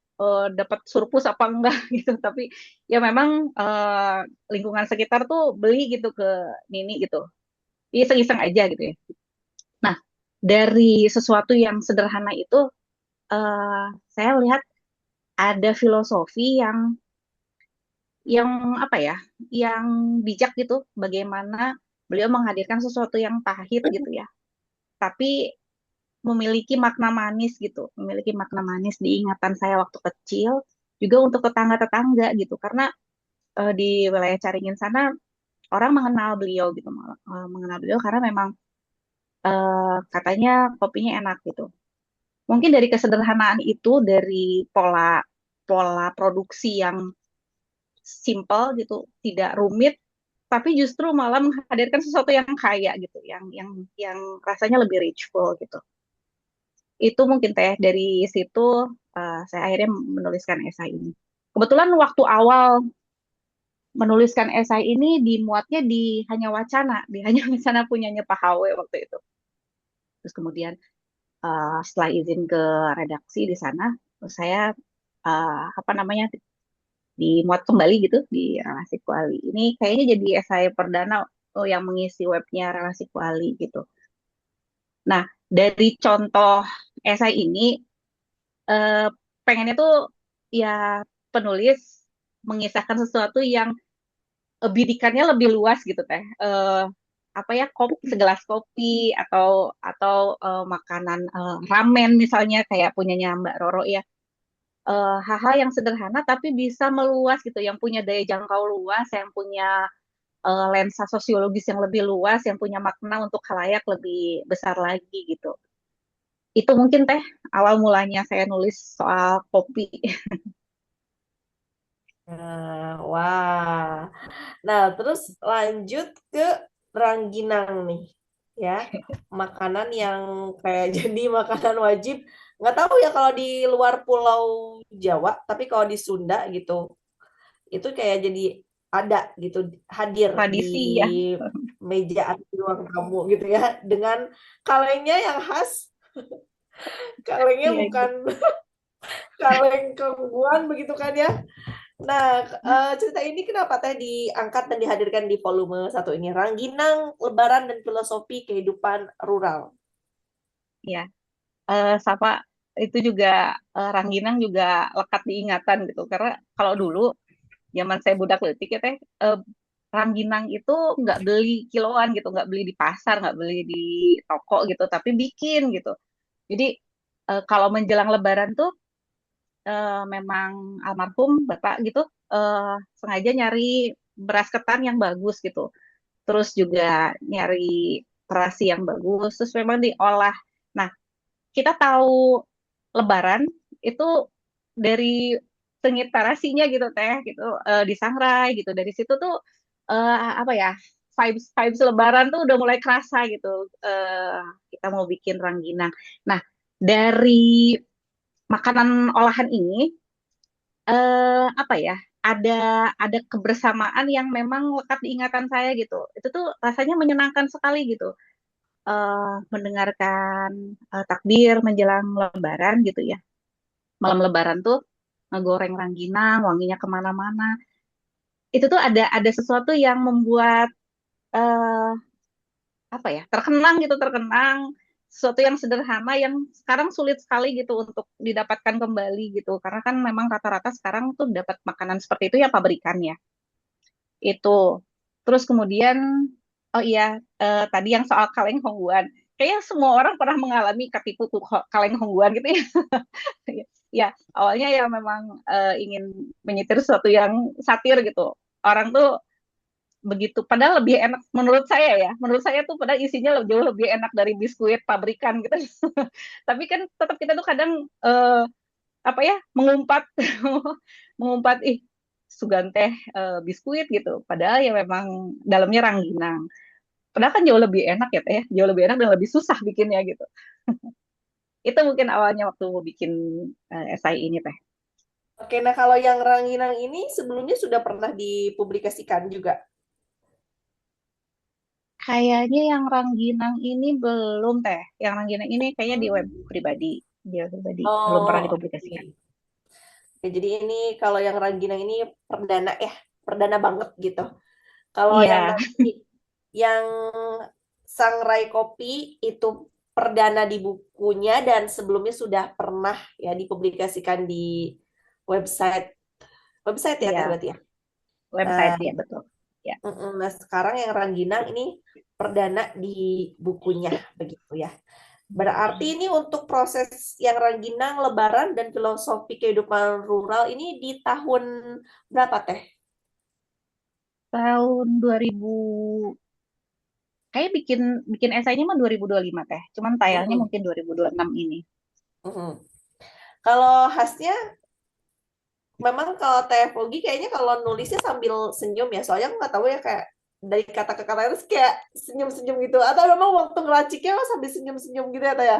Speaker 3: dapat surplus apa enggak gitu tapi ya memang lingkungan sekitar tuh beli gitu ke Nini gitu iseng-iseng aja gitu ya nah dari sesuatu yang sederhana itu eh, saya lihat ada filosofi yang apa ya yang bijak gitu bagaimana beliau menghadirkan sesuatu yang pahit gitu ya tapi memiliki makna manis gitu, memiliki makna manis di ingatan saya waktu kecil, juga untuk tetangga-tetangga gitu, karena di wilayah Caringin sana orang mengenal beliau gitu, mengenal beliau karena memang katanya kopinya enak gitu. Mungkin dari kesederhanaan itu, dari pola pola produksi yang simple gitu, tidak rumit, tapi justru malah menghadirkan sesuatu yang kaya gitu, yang rasanya lebih richful gitu. Itu mungkin teh dari situ saya akhirnya menuliskan esai ini. Kebetulan waktu awal menuliskan esai ini dimuatnya di Hanya Wacana, di Hanya Wacana punyanya Pak Hawe waktu itu. Terus kemudian setelah izin ke redaksi di sana, saya apa namanya dimuat kembali gitu di Relasi Kuali. Ini kayaknya jadi esai perdana yang mengisi webnya Relasi Kuali gitu. Nah, dari contoh esai ini, eh, pengennya tuh ya penulis mengisahkan sesuatu yang bidikannya lebih luas gitu teh. Apa ya, segelas kopi atau makanan ramen misalnya kayak punyanya Mbak Roro ya. Hal-hal yang sederhana tapi bisa meluas gitu, yang punya daya jangkau luas, yang punya lensa sosiologis yang lebih luas, yang punya makna untuk khalayak lebih besar lagi gitu. Itu mungkin teh awal mulanya saya nulis soal kopi.
Speaker 1: Nah, wah. Nah, terus lanjut ke rangginang nih, ya. Makanan yang kayak jadi makanan wajib. Nggak tahu ya kalau di luar Pulau Jawa, tapi kalau di Sunda gitu, itu kayak jadi ada gitu, hadir di
Speaker 3: Tradisi ya.
Speaker 1: meja atau di ruang tamu gitu ya, dengan kalengnya yang khas. Kalengnya
Speaker 3: Iya,
Speaker 1: bukan kaleng keungguan begitu kan ya. Nah, cerita ini kenapa teh diangkat dan dihadirkan di volume satu ini? Rangginang, Lebaran, dan Filosofi Kehidupan Rural.
Speaker 3: iya. Sama itu juga rangginang juga lekat diingatan gitu, karena kalau dulu zaman saya budak leutik ya teh, rangginang itu nggak beli kiloan gitu, nggak beli di pasar, nggak beli di toko gitu, tapi bikin gitu. Jadi kalau menjelang Lebaran tuh memang almarhum bapak gitu sengaja nyari beras ketan yang bagus gitu, terus juga nyari terasi yang bagus, terus memang diolah. Nah, kita tahu Lebaran itu dari sengit terasinya gitu teh gitu, disangrai gitu. Dari situ tuh apa ya, vibes vibes Lebaran tuh udah mulai kerasa gitu. eh kita mau bikin rangginang. Nah, dari makanan olahan ini apa ya, ada ada kebersamaan yang memang lekat di ingatan saya gitu. Itu tuh rasanya menyenangkan sekali gitu. Mendengarkan takbir menjelang Lebaran gitu ya. Malam Lebaran tuh ngegoreng rangginang, wanginya kemana-mana. Itu tuh ada sesuatu yang membuat eh, apa ya, terkenang gitu, terkenang. Sesuatu yang sederhana yang sekarang sulit sekali gitu untuk didapatkan kembali gitu. Karena kan memang rata-rata sekarang tuh dapat makanan seperti itu ya pabrikan ya. Itu. Terus kemudian, oh iya, tadi yang soal kaleng hongguan. Kayaknya semua orang pernah mengalami ketipu tuh kaleng hongguan gitu ya. Ya, awalnya ya memang ingin menyetir sesuatu yang satir gitu. Orang tuh begitu, padahal lebih enak menurut saya ya. Menurut saya tuh padahal isinya jauh lebih enak dari biskuit pabrikan gitu. Tapi kan tetap kita tuh kadang apa ya, mengumpat mengumpat suganteh biskuit gitu. Padahal ya memang dalamnya rangginang. Padahal kan jauh lebih enak ya teh, jauh lebih enak dan lebih susah bikinnya gitu. Itu mungkin awalnya waktu mau bikin esai ini teh.
Speaker 1: Oke, nah kalau yang rangginang ini sebelumnya sudah pernah dipublikasikan juga.
Speaker 3: Kayaknya yang rangginang ini belum teh. Yang rangginang ini kayaknya di web
Speaker 1: Hmm.
Speaker 3: pribadi, di web pribadi belum pernah
Speaker 1: Oh,
Speaker 3: dipublikasikan.
Speaker 1: oke. Oke, jadi ini kalau yang rangginang ini perdana ya, perdana banget gitu. Kalau yang
Speaker 3: Iya,
Speaker 1: tadi yang Sangrai Kopi itu perdana di bukunya dan sebelumnya sudah pernah ya dipublikasikan di website website ya teh
Speaker 3: iya,
Speaker 1: berarti ya.
Speaker 3: website
Speaker 1: Nah,
Speaker 3: ya betul. Ya,
Speaker 1: nah sekarang yang Rangginang ini perdana di bukunya begitu ya. Berarti ini untuk proses yang Rangginang, Lebaran dan Filosofi Kehidupan Rural ini di tahun berapa teh?
Speaker 3: tahun 2000, kayak bikin bikin esainya mah 2025 teh. Cuman tayangnya
Speaker 1: Mm-mm,
Speaker 3: mungkin 2026 ini.
Speaker 1: mm-mm. Kalau khasnya memang kalau Teh Fogi kayaknya kalau nulisnya sambil senyum ya, soalnya aku nggak tahu ya kayak dari kata ke kata terus kayak senyum-senyum gitu, atau memang waktu ngeraciknya lo sambil senyum-senyum gitu ya Teh ya,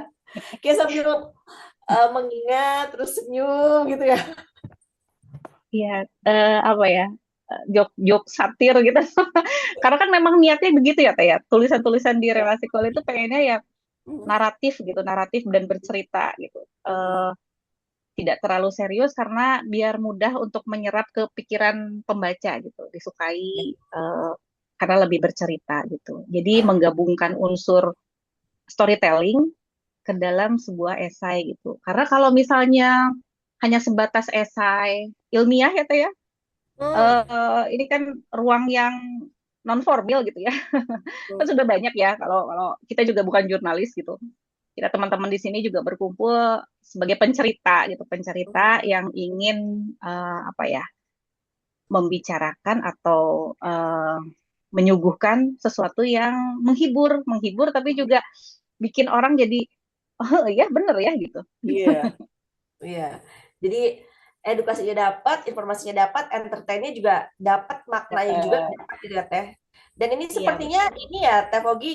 Speaker 1: kayak sambil mengingat terus senyum gitu ya.
Speaker 3: Iya, apa ya, jok satir gitu. Karena kan memang niatnya begitu ya, Teh ya. Tulisan-tulisan di
Speaker 1: Ya.
Speaker 3: relasi kual itu pengennya ya
Speaker 1: Hmm.
Speaker 3: naratif gitu, naratif dan bercerita gitu. Tidak terlalu serius karena biar mudah untuk menyerap ke pikiran pembaca gitu, disukai karena lebih bercerita gitu. Jadi menggabungkan unsur storytelling ke dalam sebuah esai gitu. Karena kalau misalnya hanya sebatas esai ilmiah ya Teh ya,
Speaker 1: Hmm.
Speaker 3: ini kan ruang yang non formal gitu ya. Kan sudah banyak ya kalau kalau kita juga bukan jurnalis gitu. Kita teman-teman di sini juga berkumpul sebagai pencerita gitu, pencerita yang ingin apa ya, membicarakan atau menyuguhkan sesuatu yang menghibur, menghibur tapi juga bikin orang jadi oh ya bener ya gitu.
Speaker 1: Iya, iya. Jadi edukasinya dapat, informasinya dapat, entertainnya juga dapat, maknanya juga
Speaker 3: Eh,
Speaker 1: dapat gitu ya Teh. Dan ini
Speaker 3: iya
Speaker 1: sepertinya
Speaker 3: betul.
Speaker 1: ini ya Teh Fogi,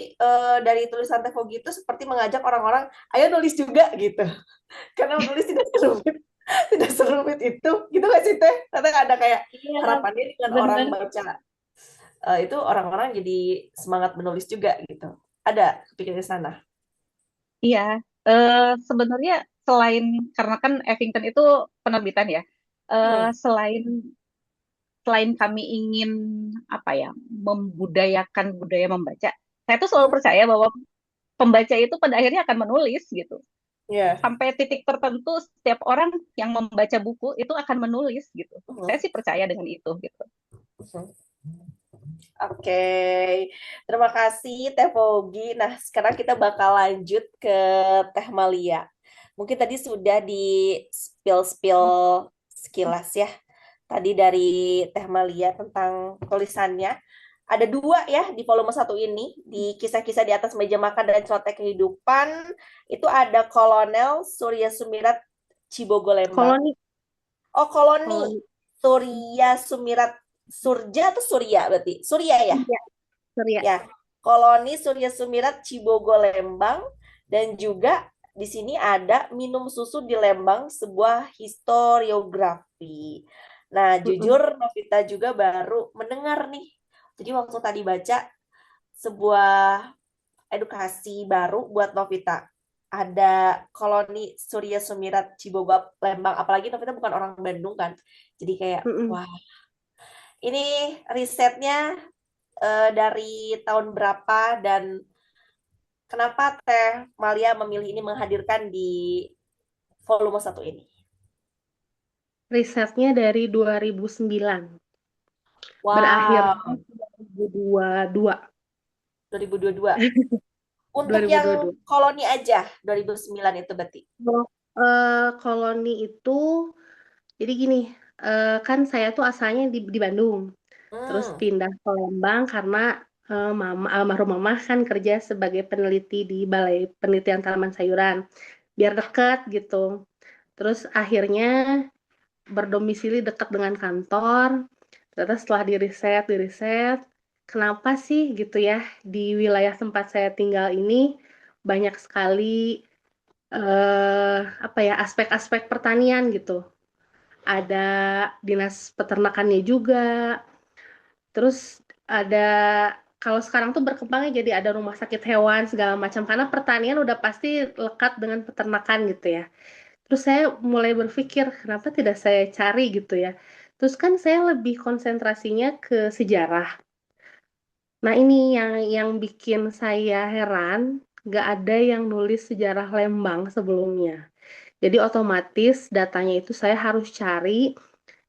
Speaker 1: dari tulisan Teh Fogi itu seperti mengajak orang-orang, ayo nulis juga gitu. Karena menulis tidak serumit, tidak serumit itu, gitu nggak sih Teh? Kadang ada kayak
Speaker 3: Iya
Speaker 1: harapannya dengan orang
Speaker 3: bener.
Speaker 1: baca itu orang-orang jadi semangat menulis juga gitu. Ada kepikiran ke sana.
Speaker 3: Iya, sebenarnya selain karena kan Evington itu penerbitan ya,
Speaker 1: Hmm.
Speaker 3: selain selain kami ingin apa ya membudayakan budaya membaca, saya tuh selalu
Speaker 1: Hmm.
Speaker 3: percaya bahwa pembaca itu pada akhirnya akan menulis gitu.
Speaker 1: Ya.
Speaker 3: Sampai titik tertentu setiap orang yang membaca buku itu akan menulis gitu. Saya
Speaker 1: Hmm.
Speaker 3: sih percaya dengan itu gitu.
Speaker 1: Hmm. Oke, terima kasih Teh Fogi. Nah, sekarang kita bakal lanjut ke Teh Malia. Mungkin tadi sudah di spill-spill sekilas ya. Tadi dari Teh Malia tentang tulisannya. Ada dua ya di volume satu ini. Di kisah-kisah di atas meja makan dan celoteh kehidupan. Itu ada Kolonel Surya Sumirat Cibogo-Lembang.
Speaker 5: Koloni,
Speaker 1: Oh, Koloni
Speaker 5: koloni.
Speaker 1: Surya Sumirat Surja atau Surya berarti? Surya ya?
Speaker 5: Iya, Surya.
Speaker 1: Ya, Koloni Surya Sumirat Cibogo Lembang, dan juga di sini ada Minum Susu di Lembang, sebuah historiografi. Nah,
Speaker 5: Mm-mm.
Speaker 1: jujur Novita juga baru mendengar nih. Jadi waktu tadi baca sebuah edukasi baru buat Novita. Ada Koloni Surya Sumirat Cibogo Lembang, apalagi Novita bukan orang Bandung kan. Jadi kayak
Speaker 5: Mm-mm.
Speaker 1: wah, ini risetnya dari tahun berapa dan kenapa Teh Malia memilih ini menghadirkan di volume satu ini?
Speaker 5: Risetnya dari 2009, berakhirnya
Speaker 1: Wow,
Speaker 5: 2022.
Speaker 1: 2022. Untuk yang
Speaker 5: 2022.
Speaker 1: koloni aja 2009 itu berarti.
Speaker 5: Kalau koloni itu, jadi gini, kan saya tuh asalnya di Bandung, terus
Speaker 1: Hmm.
Speaker 5: pindah ke Lembang karena mama almarhum mama kan kerja sebagai peneliti di Balai Penelitian Tanaman Sayuran, biar dekat gitu. Terus akhirnya berdomisili dekat dengan kantor. Ternyata setelah di riset, kenapa sih gitu ya di wilayah tempat saya tinggal ini banyak sekali apa ya aspek-aspek pertanian gitu. Ada dinas peternakannya juga. Terus ada kalau sekarang tuh berkembangnya jadi ada rumah sakit hewan segala macam karena pertanian udah pasti lekat dengan peternakan gitu ya. Terus saya mulai berpikir, kenapa tidak saya cari gitu ya. Terus kan saya lebih konsentrasinya ke sejarah. Nah ini yang bikin saya heran, nggak ada yang nulis sejarah Lembang sebelumnya. Jadi otomatis datanya itu saya harus cari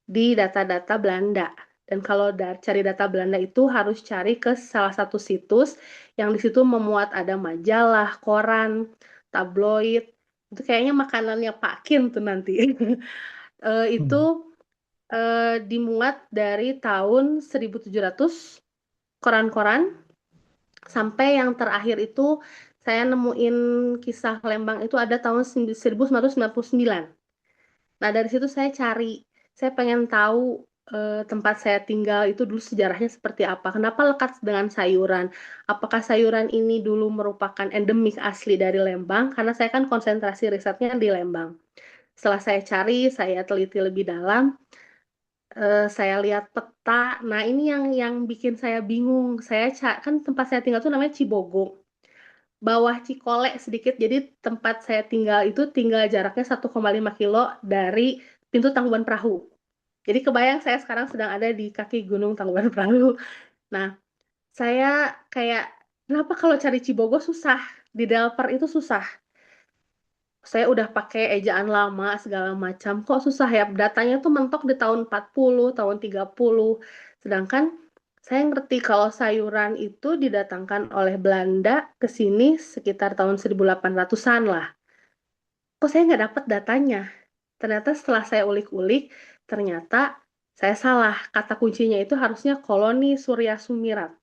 Speaker 5: di data-data Belanda. Dan kalau cari data Belanda itu harus cari ke salah satu situs yang di situ memuat ada majalah, koran, tabloid. Itu kayaknya makanannya Pak Kim tuh nanti. Itu
Speaker 4: Hmm.
Speaker 5: dimuat dari tahun 1700 koran-koran sampai yang terakhir itu saya nemuin kisah Lembang itu ada tahun 1999. Nah, dari situ saya cari Saya pengen tahu tempat saya tinggal itu dulu sejarahnya seperti apa. Kenapa lekat dengan sayuran? Apakah sayuran ini dulu merupakan endemik asli dari Lembang? Karena saya kan konsentrasi risetnya di Lembang. Setelah saya cari, saya teliti lebih dalam, saya lihat peta. Nah, ini yang bikin saya bingung. Kan tempat saya tinggal itu namanya Cibogo. Bawah Cikole sedikit, jadi tempat saya tinggal itu tinggal jaraknya 1,5 kilo dari pintu Tangkuban Perahu. Jadi kebayang saya sekarang sedang ada di kaki Gunung Tangkuban Perahu. Nah, saya kayak, kenapa kalau cari Cibogo susah? Di Delper itu susah. Saya udah pakai ejaan lama segala macam. Kok susah ya? Datanya tuh mentok di tahun 40, tahun 30. Sedangkan saya ngerti kalau sayuran itu didatangkan oleh Belanda ke sini sekitar tahun 1800-an lah. Kok saya nggak dapat datanya? Ternyata setelah saya ulik-ulik, ternyata saya salah. Kata kuncinya itu harusnya koloni Surya Sumirat.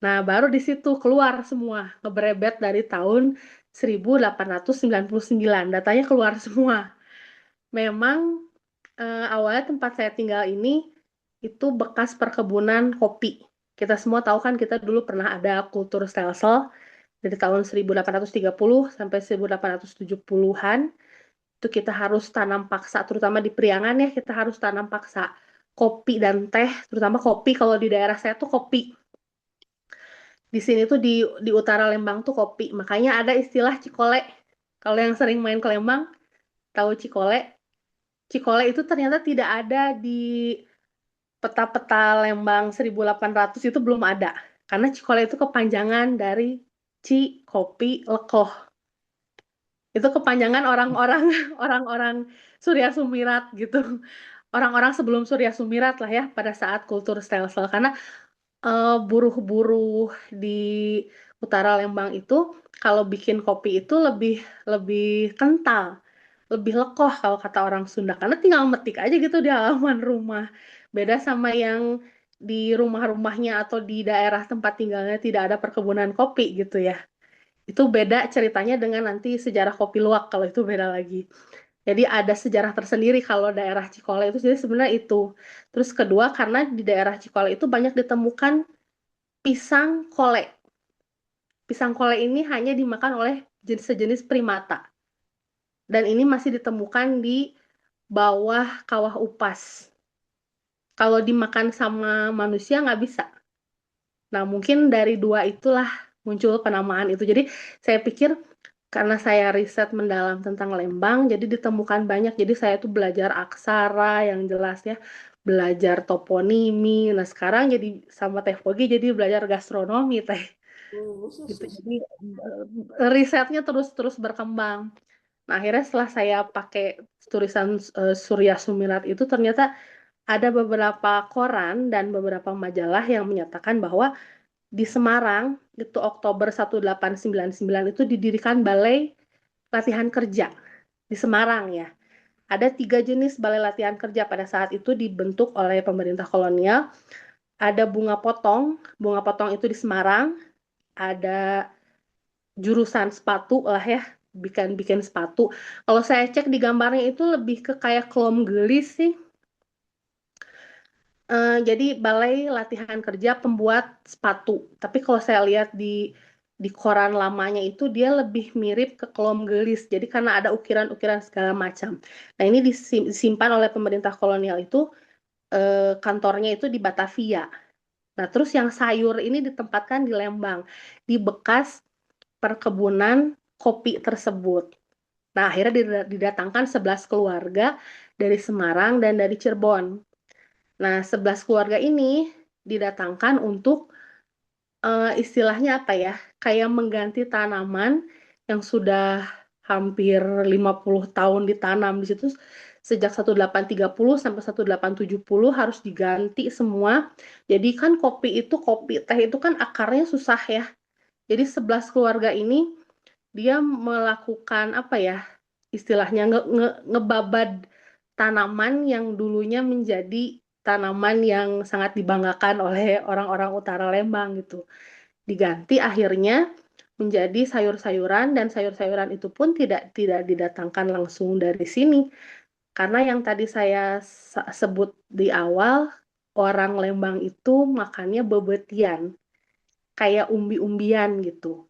Speaker 5: Nah, baru di situ keluar semua, ngebrebet dari tahun 1899. Datanya keluar semua. Memang awalnya tempat saya tinggal ini itu bekas perkebunan kopi. Kita semua tahu kan kita dulu pernah ada kultur stelsel dari tahun 1830 sampai 1870-an. Itu kita harus tanam paksa, terutama di Priangan ya, kita harus tanam paksa kopi dan teh, terutama kopi. Kalau di daerah saya tuh kopi. Di sini tuh di utara Lembang tuh kopi. Makanya ada istilah Cikole. Kalau yang sering main ke Lembang, tahu Cikole. Cikole itu ternyata tidak ada di peta-peta Lembang 1800, itu belum ada. Karena Cikole itu kepanjangan dari Ci, kopi, lekoh. Itu kepanjangan orang-orang orang-orang Surya Sumirat gitu. Orang-orang sebelum Surya Sumirat lah ya pada saat kultur stelsel. Karena buruh-buruh di utara Lembang itu kalau bikin kopi itu lebih lebih kental, lebih lekoh kalau kata orang Sunda, karena tinggal metik aja gitu di halaman rumah. Beda sama yang di rumah-rumahnya atau di daerah tempat tinggalnya tidak ada perkebunan kopi gitu ya. Itu beda ceritanya dengan nanti sejarah kopi luwak, kalau itu beda lagi. Jadi ada sejarah tersendiri kalau daerah Cikole itu, jadi sebenarnya itu. Terus kedua, karena di daerah Cikole itu banyak ditemukan pisang kole. Pisang kole ini hanya dimakan oleh sejenis primata. Dan ini masih ditemukan di bawah kawah upas. Kalau dimakan sama manusia nggak bisa. Nah, mungkin dari dua itulah muncul penamaan itu. Jadi saya pikir karena saya riset mendalam tentang Lembang, jadi ditemukan banyak. Jadi saya tuh belajar aksara yang jelas ya, belajar toponimi. Nah, sekarang jadi sama Teh Pogi jadi belajar gastronomi Teh. Gitu. Jadi risetnya terus berkembang. Nah, akhirnya setelah saya pakai tulisan Surya Sumirat itu, ternyata ada beberapa koran dan beberapa majalah yang menyatakan bahwa di Semarang itu Oktober 1899 itu didirikan Balai Latihan Kerja di Semarang ya. Ada 3 jenis balai latihan kerja pada saat itu dibentuk oleh pemerintah kolonial. Ada bunga potong itu di Semarang. Ada jurusan sepatu lah ya, bikin sepatu. Kalau saya cek di gambarnya itu lebih ke kayak klom gelis sih. Jadi balai latihan kerja pembuat sepatu. Tapi kalau saya lihat di koran lamanya itu dia lebih mirip ke klom gelis. Jadi karena ada ukiran-ukiran segala macam. Nah, ini disimpan oleh pemerintah kolonial itu, kantornya itu di Batavia. Nah, terus yang sayur ini ditempatkan di Lembang, di bekas perkebunan kopi tersebut. Nah, akhirnya didatangkan 11 keluarga dari Semarang dan dari Cirebon. Nah, 11 keluarga ini didatangkan untuk istilahnya apa ya? Kayak mengganti tanaman yang sudah hampir 50 tahun ditanam di situ, sejak 1830 sampai 1870 harus diganti semua. Jadi kan kopi teh itu kan akarnya susah ya. Jadi 11 keluarga ini dia melakukan apa ya? Istilahnya ngebabad tanaman yang dulunya menjadi tanaman yang sangat dibanggakan oleh orang-orang utara Lembang gitu. Diganti akhirnya menjadi sayur-sayuran, dan sayur-sayuran itu pun tidak didatangkan langsung dari sini. Karena yang tadi saya sebut di awal, orang Lembang itu makannya bebetian, kayak umbi-umbian gitu.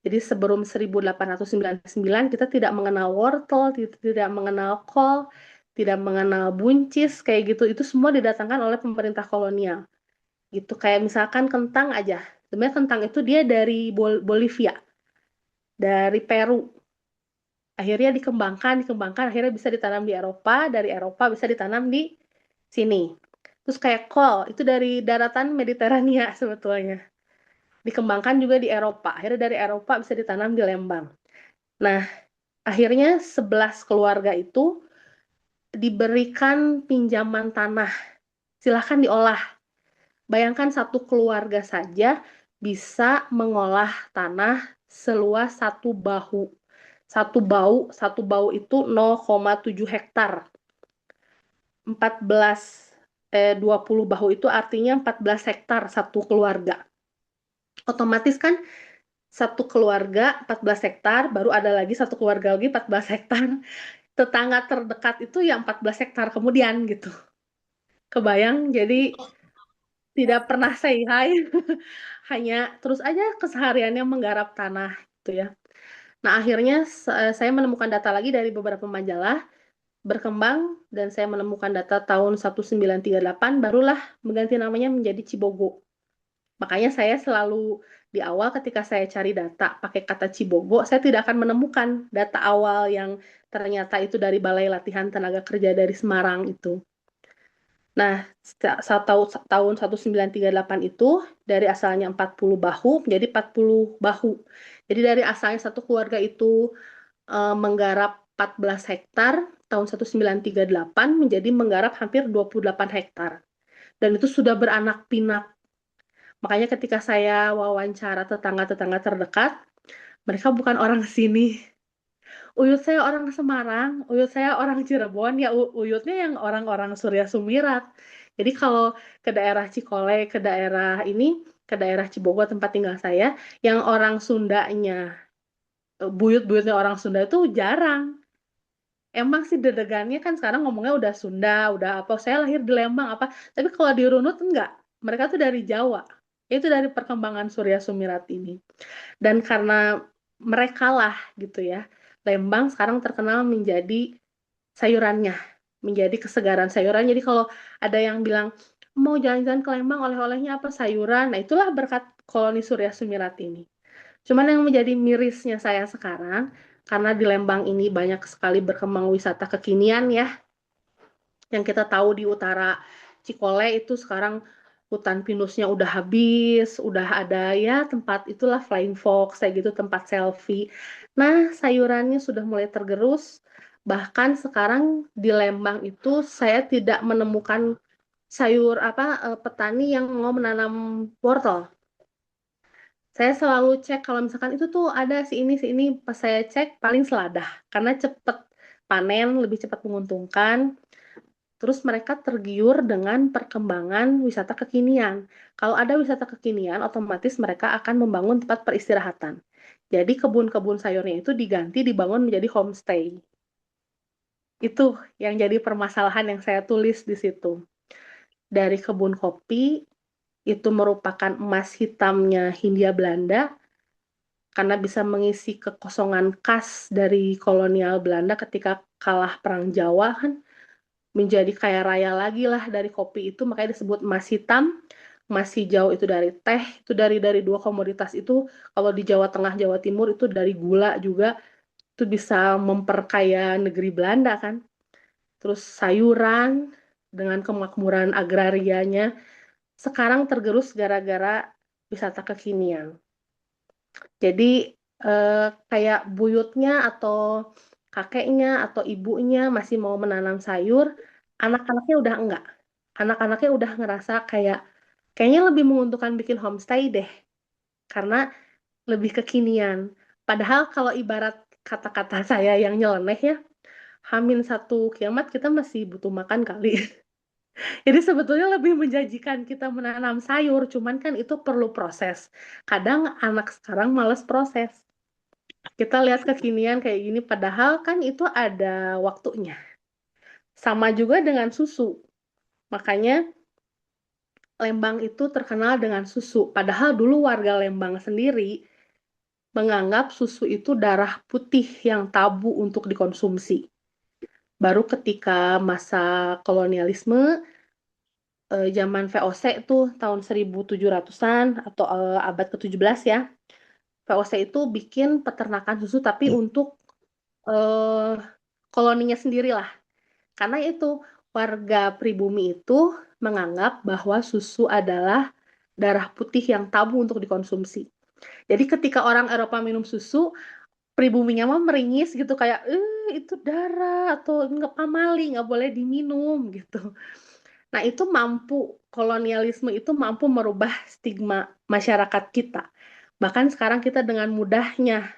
Speaker 5: Jadi sebelum 1899 kita tidak mengenal wortel, tidak mengenal kol, tidak mengenal buncis kayak gitu. Itu semua didatangkan oleh pemerintah kolonial. Gitu kayak misalkan kentang aja. Sebenarnya kentang itu dia dari Bolivia, dari Peru. Akhirnya dikembangkan, akhirnya bisa ditanam di Eropa, dari Eropa bisa ditanam di sini. Terus kayak kol, itu dari daratan Mediterania sebetulnya. Dikembangkan juga di Eropa, akhirnya dari Eropa bisa ditanam di Lembang. Nah, akhirnya 11 keluarga itu diberikan pinjaman tanah. Silahkan diolah. Bayangkan satu keluarga saja bisa mengolah tanah seluas satu bahu. Satu bau itu 0,7 hektar. 20 bahu itu artinya 14 hektar satu keluarga. Otomatis kan satu keluarga 14 hektar, baru ada lagi satu keluarga lagi 14 hektar. Tetangga terdekat itu yang 14 hektar kemudian gitu. Kebayang, jadi tidak pernah say hi, hanya terus aja kesehariannya menggarap tanah gitu ya. Nah, akhirnya saya menemukan data lagi dari beberapa majalah, berkembang, dan saya menemukan data tahun 1938, barulah mengganti namanya menjadi Cibogo. Makanya saya selalu di awal ketika saya cari data pakai kata Cibogo, saya tidak akan menemukan data awal yang ternyata itu dari Balai Latihan Tenaga Kerja dari Semarang itu. Nah, tahun 1938 itu dari asalnya 40 bahu menjadi 40 bahu. Jadi dari asalnya satu keluarga itu menggarap 14 hektar, tahun 1938 menjadi menggarap hampir 28 hektar. Dan itu sudah beranak pinak. Makanya ketika saya wawancara tetangga-tetangga terdekat, mereka bukan orang sini. Uyut saya orang Semarang, uyut saya orang Cirebon, ya uyutnya yang orang-orang Surya Sumirat. Jadi kalau ke daerah Cikole, ke daerah ini, ke daerah Cibogo tempat tinggal saya, yang orang Sundanya, buyut-buyutnya orang Sunda itu jarang. Emang sih dedegannya kan sekarang ngomongnya udah Sunda, udah apa, saya lahir di Lembang apa, tapi kalau dirunut enggak. Mereka tuh dari Jawa. Itu dari perkembangan Surya Sumirat ini. Dan karena mereka lah gitu ya, Lembang sekarang terkenal menjadi sayurannya, menjadi kesegaran sayuran. Jadi kalau ada yang bilang mau jalan-jalan ke Lembang, oleh-olehnya apa, sayuran, nah itulah berkat koloni Surya Sumirat ini. Cuman yang menjadi mirisnya saya sekarang, karena di Lembang ini banyak sekali berkembang wisata kekinian ya, yang kita tahu di utara Cikole itu sekarang hutan pinusnya udah habis, udah ada ya tempat itulah Flying Fox kayak gitu, tempat selfie. Nah, sayurannya sudah mulai tergerus. Bahkan sekarang di Lembang itu saya tidak menemukan sayur petani yang mau menanam wortel. Saya selalu cek kalau misalkan itu tuh ada si ini, pas saya cek paling seladah karena cepet panen, lebih cepat menguntungkan. Terus mereka tergiur dengan perkembangan wisata kekinian. Kalau ada wisata kekinian, otomatis mereka akan membangun tempat peristirahatan. Jadi kebun-kebun sayurnya itu diganti dibangun menjadi homestay. Itu yang jadi permasalahan yang saya tulis di situ. Dari kebun kopi, itu merupakan emas hitamnya Hindia Belanda, karena bisa mengisi kekosongan kas dari kolonial Belanda ketika kalah Perang Jawa kan, menjadi kaya raya lagi lah dari kopi itu, makanya disebut emas hitam. Emas hijau itu dari teh, itu dari dua komoditas itu. Kalau di Jawa Tengah, Jawa Timur itu dari gula juga, itu bisa memperkaya negeri Belanda kan. Terus sayuran dengan kemakmuran agrarianya sekarang tergerus gara-gara wisata kekinian. Jadi kayak buyutnya atau kakeknya atau ibunya masih mau menanam sayur, anak-anaknya udah enggak. Anak-anaknya udah ngerasa kayaknya lebih menguntungkan bikin homestay deh, karena lebih kekinian. Padahal kalau ibarat kata-kata saya yang nyeleneh ya, Hamin satu kiamat kita masih butuh makan kali. Jadi sebetulnya lebih menjanjikan kita menanam sayur, cuman kan itu perlu proses. Kadang anak sekarang males proses. Kita lihat kekinian kayak gini, padahal kan itu ada waktunya. Sama juga dengan susu. Makanya Lembang itu terkenal dengan susu. Padahal dulu warga Lembang sendiri menganggap susu itu darah putih yang tabu untuk dikonsumsi. Baru ketika masa kolonialisme, zaman VOC tuh tahun 1700-an atau abad ke-17 ya. VOC itu bikin peternakan susu tapi untuk eh, koloninya sendiri lah. Karena itu warga pribumi itu menganggap bahwa susu adalah darah putih yang tabu untuk dikonsumsi. Jadi ketika orang Eropa minum susu, pribuminya mah meringis gitu kayak, itu darah atau nggak pamali, nggak boleh diminum gitu. Nah itu kolonialisme itu mampu merubah stigma masyarakat kita. Bahkan sekarang kita dengan mudahnya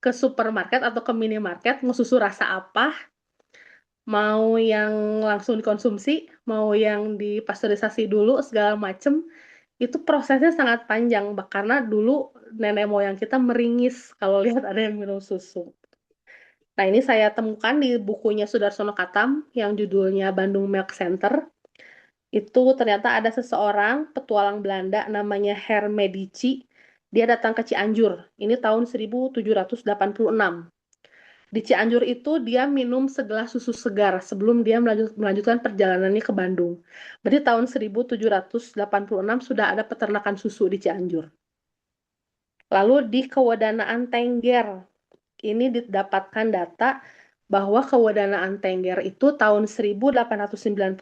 Speaker 5: ke supermarket atau ke minimarket, mau susu rasa apa, mau yang langsung dikonsumsi, mau yang dipasteurisasi dulu, segala macem, itu prosesnya sangat panjang, karena dulu nenek moyang kita meringis kalau lihat ada yang minum susu. Nah, ini saya temukan di bukunya Sudarsono Katam yang judulnya Bandung Milk Center. Itu ternyata ada seseorang petualang Belanda namanya Herr Medici. Dia datang ke Cianjur. Ini tahun 1786. Di Cianjur itu dia minum segelas susu segar sebelum dia melanjutkan perjalanannya ke Bandung. Berarti tahun 1786 sudah ada peternakan susu di Cianjur. Lalu di Kewadanaan Tengger, ini didapatkan data bahwa Kewadanaan Tengger itu tahun 1891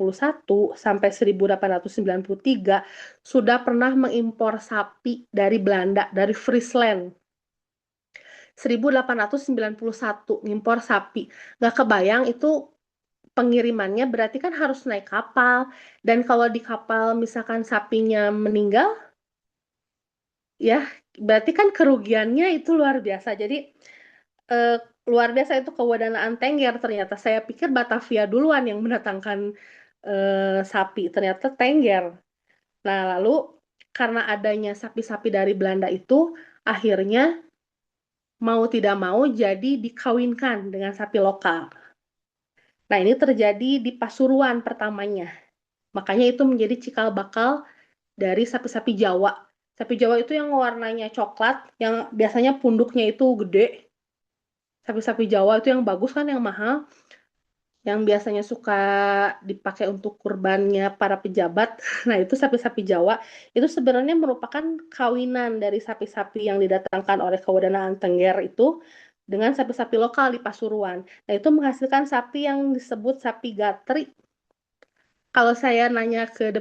Speaker 5: sampai 1893 sudah pernah mengimpor sapi dari Belanda, dari Friesland. 1891 ngimpor sapi. Nggak kebayang itu pengirimannya berarti kan harus naik kapal. Dan kalau di kapal misalkan sapinya meninggal, ya berarti kan kerugiannya itu luar biasa. Jadi eh, luar biasa itu Kewadanaan Tengger ternyata. Saya pikir Batavia duluan yang mendatangkan sapi, ternyata Tengger. Nah lalu karena adanya sapi-sapi dari Belanda itu, akhirnya mau tidak mau jadi dikawinkan dengan sapi lokal. Nah, ini terjadi di Pasuruan pertamanya. Makanya itu menjadi cikal bakal dari sapi-sapi Jawa. Sapi Jawa itu yang warnanya coklat, yang biasanya punduknya itu gede. Sapi-sapi Jawa itu yang bagus kan, yang mahal, yang biasanya suka dipakai untuk kurbannya para pejabat. Nah, itu sapi-sapi Jawa. Itu sebenarnya merupakan kawinan dari sapi-sapi yang didatangkan oleh Kewadanaan Tengger itu dengan sapi-sapi lokal di Pasuruan. Nah, itu menghasilkan sapi yang disebut sapi gatri. Kalau saya nanya ke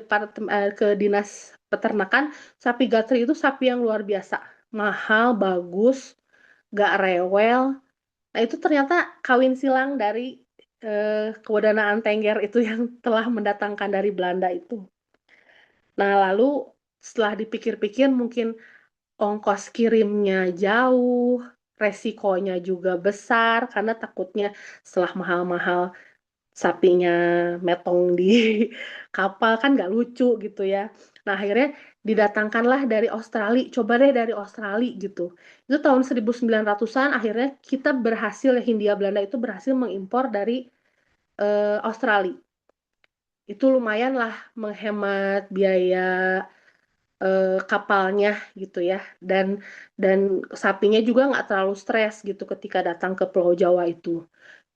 Speaker 5: dinas peternakan, sapi gatri itu sapi yang luar biasa, mahal, bagus, gak rewel. Nah, itu ternyata kawin silang dari Kewadanaan Tengger itu yang telah mendatangkan dari Belanda itu. Nah, lalu setelah dipikir-pikir mungkin ongkos kirimnya jauh, resikonya juga besar karena takutnya setelah mahal-mahal sapinya metong di kapal kan nggak lucu gitu ya. Nah, akhirnya didatangkanlah dari Australia, coba deh dari Australia gitu. Itu tahun 1900-an akhirnya kita berhasil, Hindia Belanda itu berhasil mengimpor dari Australia. Itu lumayan lah menghemat biaya kapalnya gitu ya. Dan sapinya juga nggak terlalu stres gitu ketika datang ke Pulau Jawa itu.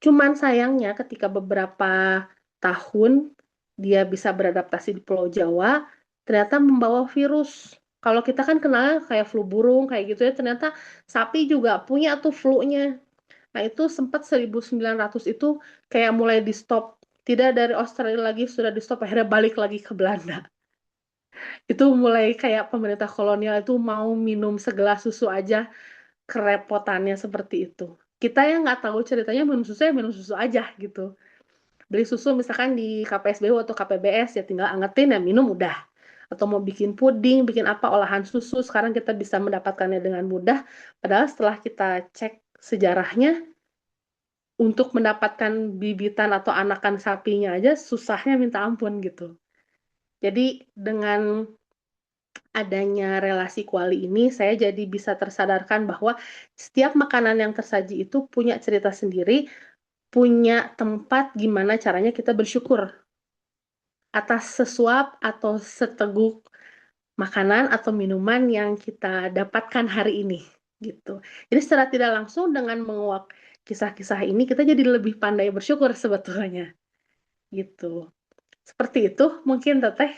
Speaker 5: Cuman sayangnya ketika beberapa tahun dia bisa beradaptasi di Pulau Jawa, ternyata membawa virus. Kalau kita kan kenal kayak flu burung kayak gitu ya, ternyata sapi juga punya tuh flu-nya. Nah, itu sempat 1900 itu kayak mulai di stop. Tidak dari Australia lagi, sudah di stop, akhirnya balik lagi ke Belanda. Itu mulai kayak pemerintah kolonial itu mau minum segelas susu aja kerepotannya seperti itu. Kita yang nggak tahu ceritanya minum susu ya minum susu aja gitu. Beli susu misalkan di KPSBU atau KPBS ya tinggal angetin ya minum udah. Atau mau bikin puding, bikin apa olahan susu, sekarang kita bisa mendapatkannya dengan mudah. Padahal setelah kita cek sejarahnya, untuk mendapatkan bibitan atau anakan sapinya aja susahnya minta ampun gitu. Jadi dengan adanya relasi kuali ini, saya jadi bisa tersadarkan bahwa setiap makanan yang tersaji itu punya cerita sendiri, punya tempat gimana caranya kita bersyukur atas sesuap atau seteguk makanan atau minuman yang kita dapatkan hari ini gitu. Jadi secara tidak langsung dengan menguak kisah-kisah ini kita jadi lebih pandai bersyukur sebetulnya gitu. Seperti itu mungkin Teteh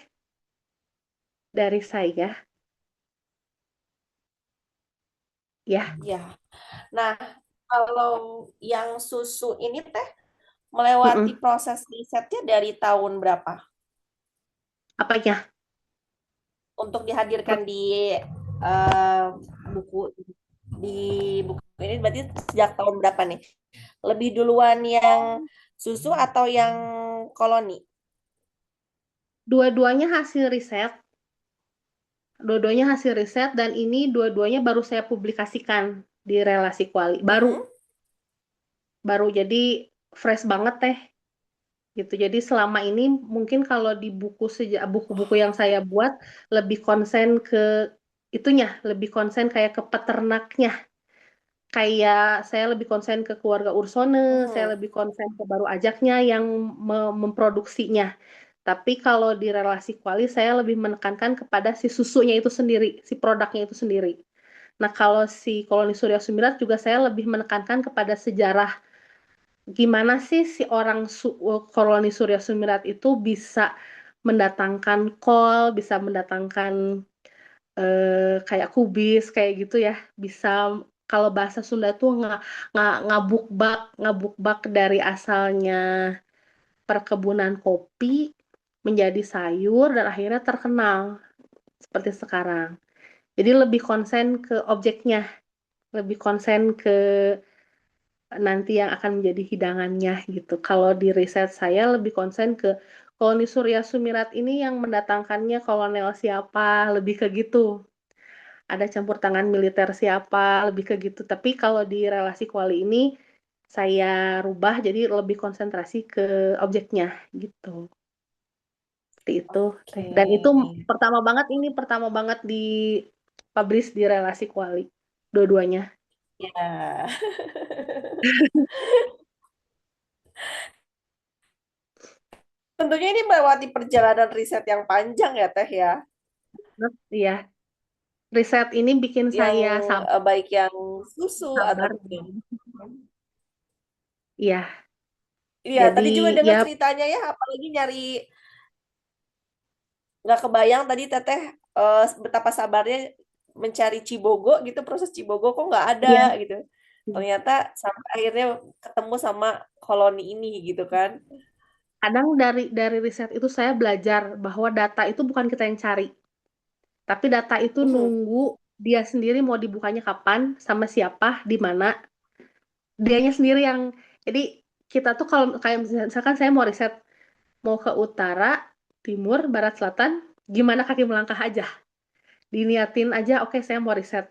Speaker 5: dari saya ya.
Speaker 1: Ya. Nah, kalau yang susu ini teh melewati
Speaker 5: Mm-mm.
Speaker 1: proses risetnya dari tahun berapa
Speaker 5: Apanya?
Speaker 1: untuk dihadirkan eh, buku di buku ini berarti sejak tahun berapa nih? Lebih duluan yang susu atau yang koloni?
Speaker 5: Dua-duanya hasil riset. Dua-duanya hasil riset dan ini dua-duanya baru saya publikasikan di Relasi Kuali. Baru
Speaker 1: Mm-mm.
Speaker 5: baru jadi fresh banget teh gitu. Jadi selama ini mungkin kalau di buku-buku yang saya buat lebih konsen ke itunya, lebih konsen kayak ke peternaknya. Kayak saya lebih konsen ke keluarga Ursone, saya
Speaker 1: Mhm.
Speaker 5: lebih konsen ke baru ajaknya yang memproduksinya. Tapi kalau di relasi kuali saya lebih menekankan kepada si susunya itu sendiri, si produknya itu sendiri. Nah, kalau si koloni Surya Sumirat juga saya lebih menekankan kepada sejarah gimana sih si orang koloni Surya Sumirat itu bisa mendatangkan kol, bisa mendatangkan kayak kubis kayak gitu ya. Bisa kalau bahasa Sunda tuh ngabukbak ngabukbak dari asalnya perkebunan kopi menjadi sayur dan akhirnya terkenal seperti sekarang. Jadi lebih konsen ke objeknya, lebih konsen ke nanti yang akan menjadi hidangannya gitu. Kalau di riset saya lebih konsen ke koloni Surya Sumirat ini yang mendatangkannya kolonel siapa, lebih ke gitu. Ada campur tangan militer siapa, lebih ke gitu. Tapi kalau di relasi kuali ini saya rubah jadi lebih konsentrasi ke objeknya gitu. Seperti itu.
Speaker 1: Oke.
Speaker 5: Dan itu pertama banget di publish di relasi kuali. Dua-duanya.
Speaker 1: Ya. Tentunya ini melewati perjalanan riset yang panjang ya, Teh ya.
Speaker 5: Iya, riset ini bikin
Speaker 1: Yang
Speaker 5: saya
Speaker 1: baik yang susu
Speaker 5: sabar.
Speaker 1: ataupun
Speaker 5: Iya,
Speaker 1: iya,
Speaker 5: jadi
Speaker 1: tadi juga dengar
Speaker 5: ya
Speaker 1: ceritanya ya, apalagi nyari nggak kebayang tadi Teteh betapa sabarnya mencari Cibogo gitu, proses Cibogo kok nggak ada
Speaker 5: ya
Speaker 1: gitu. Ternyata sampai akhirnya ketemu sama koloni ini gitu kan.
Speaker 5: kadang dari riset itu saya belajar bahwa data itu bukan kita yang cari, tapi data itu
Speaker 1: Mhm.
Speaker 5: nunggu dia sendiri mau dibukanya kapan, sama siapa, di mana, dianya sendiri yang jadi kita tuh kalau kayak misalkan saya mau riset mau ke utara, timur, barat, selatan, gimana kaki melangkah aja. Diniatin aja, oke saya mau riset.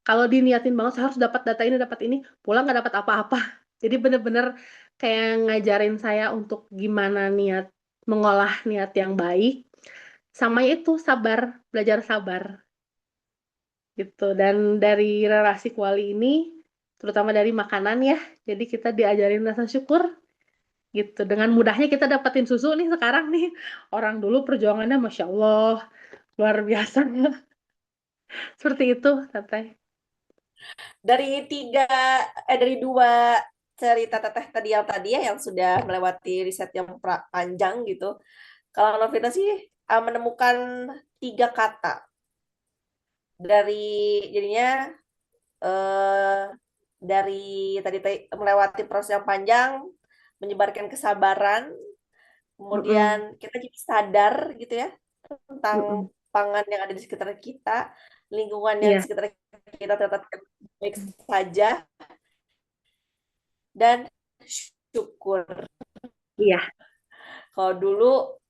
Speaker 5: Kalau diniatin banget, saya harus dapat ini, pulang nggak dapat apa-apa. Jadi bener-bener kayak ngajarin saya untuk gimana mengolah niat yang baik. Sama itu sabar, belajar sabar gitu. Dan dari relasi kuali ini, terutama dari makanan ya, jadi kita diajarin rasa syukur gitu. Dengan mudahnya kita dapetin susu nih sekarang nih. Orang dulu perjuangannya Masya Allah, luar biasa. Seperti itu, Teteh.
Speaker 1: Dari dari dua cerita Teteh tadi yang sudah melewati riset yang panjang gitu. Kalau Novita sih menemukan tiga kata dari jadinya eh, dari melewati proses yang panjang, menyebarkan kesabaran, kemudian
Speaker 5: Mm-mm.
Speaker 1: kita jadi sadar gitu ya tentang
Speaker 5: Mm-mm.
Speaker 1: pangan yang ada di sekitar kita, lingkungan yang di
Speaker 5: Iya,
Speaker 1: sekitar kita tetap baik saja, dan syukur.
Speaker 5: iya,
Speaker 1: Kalau dulu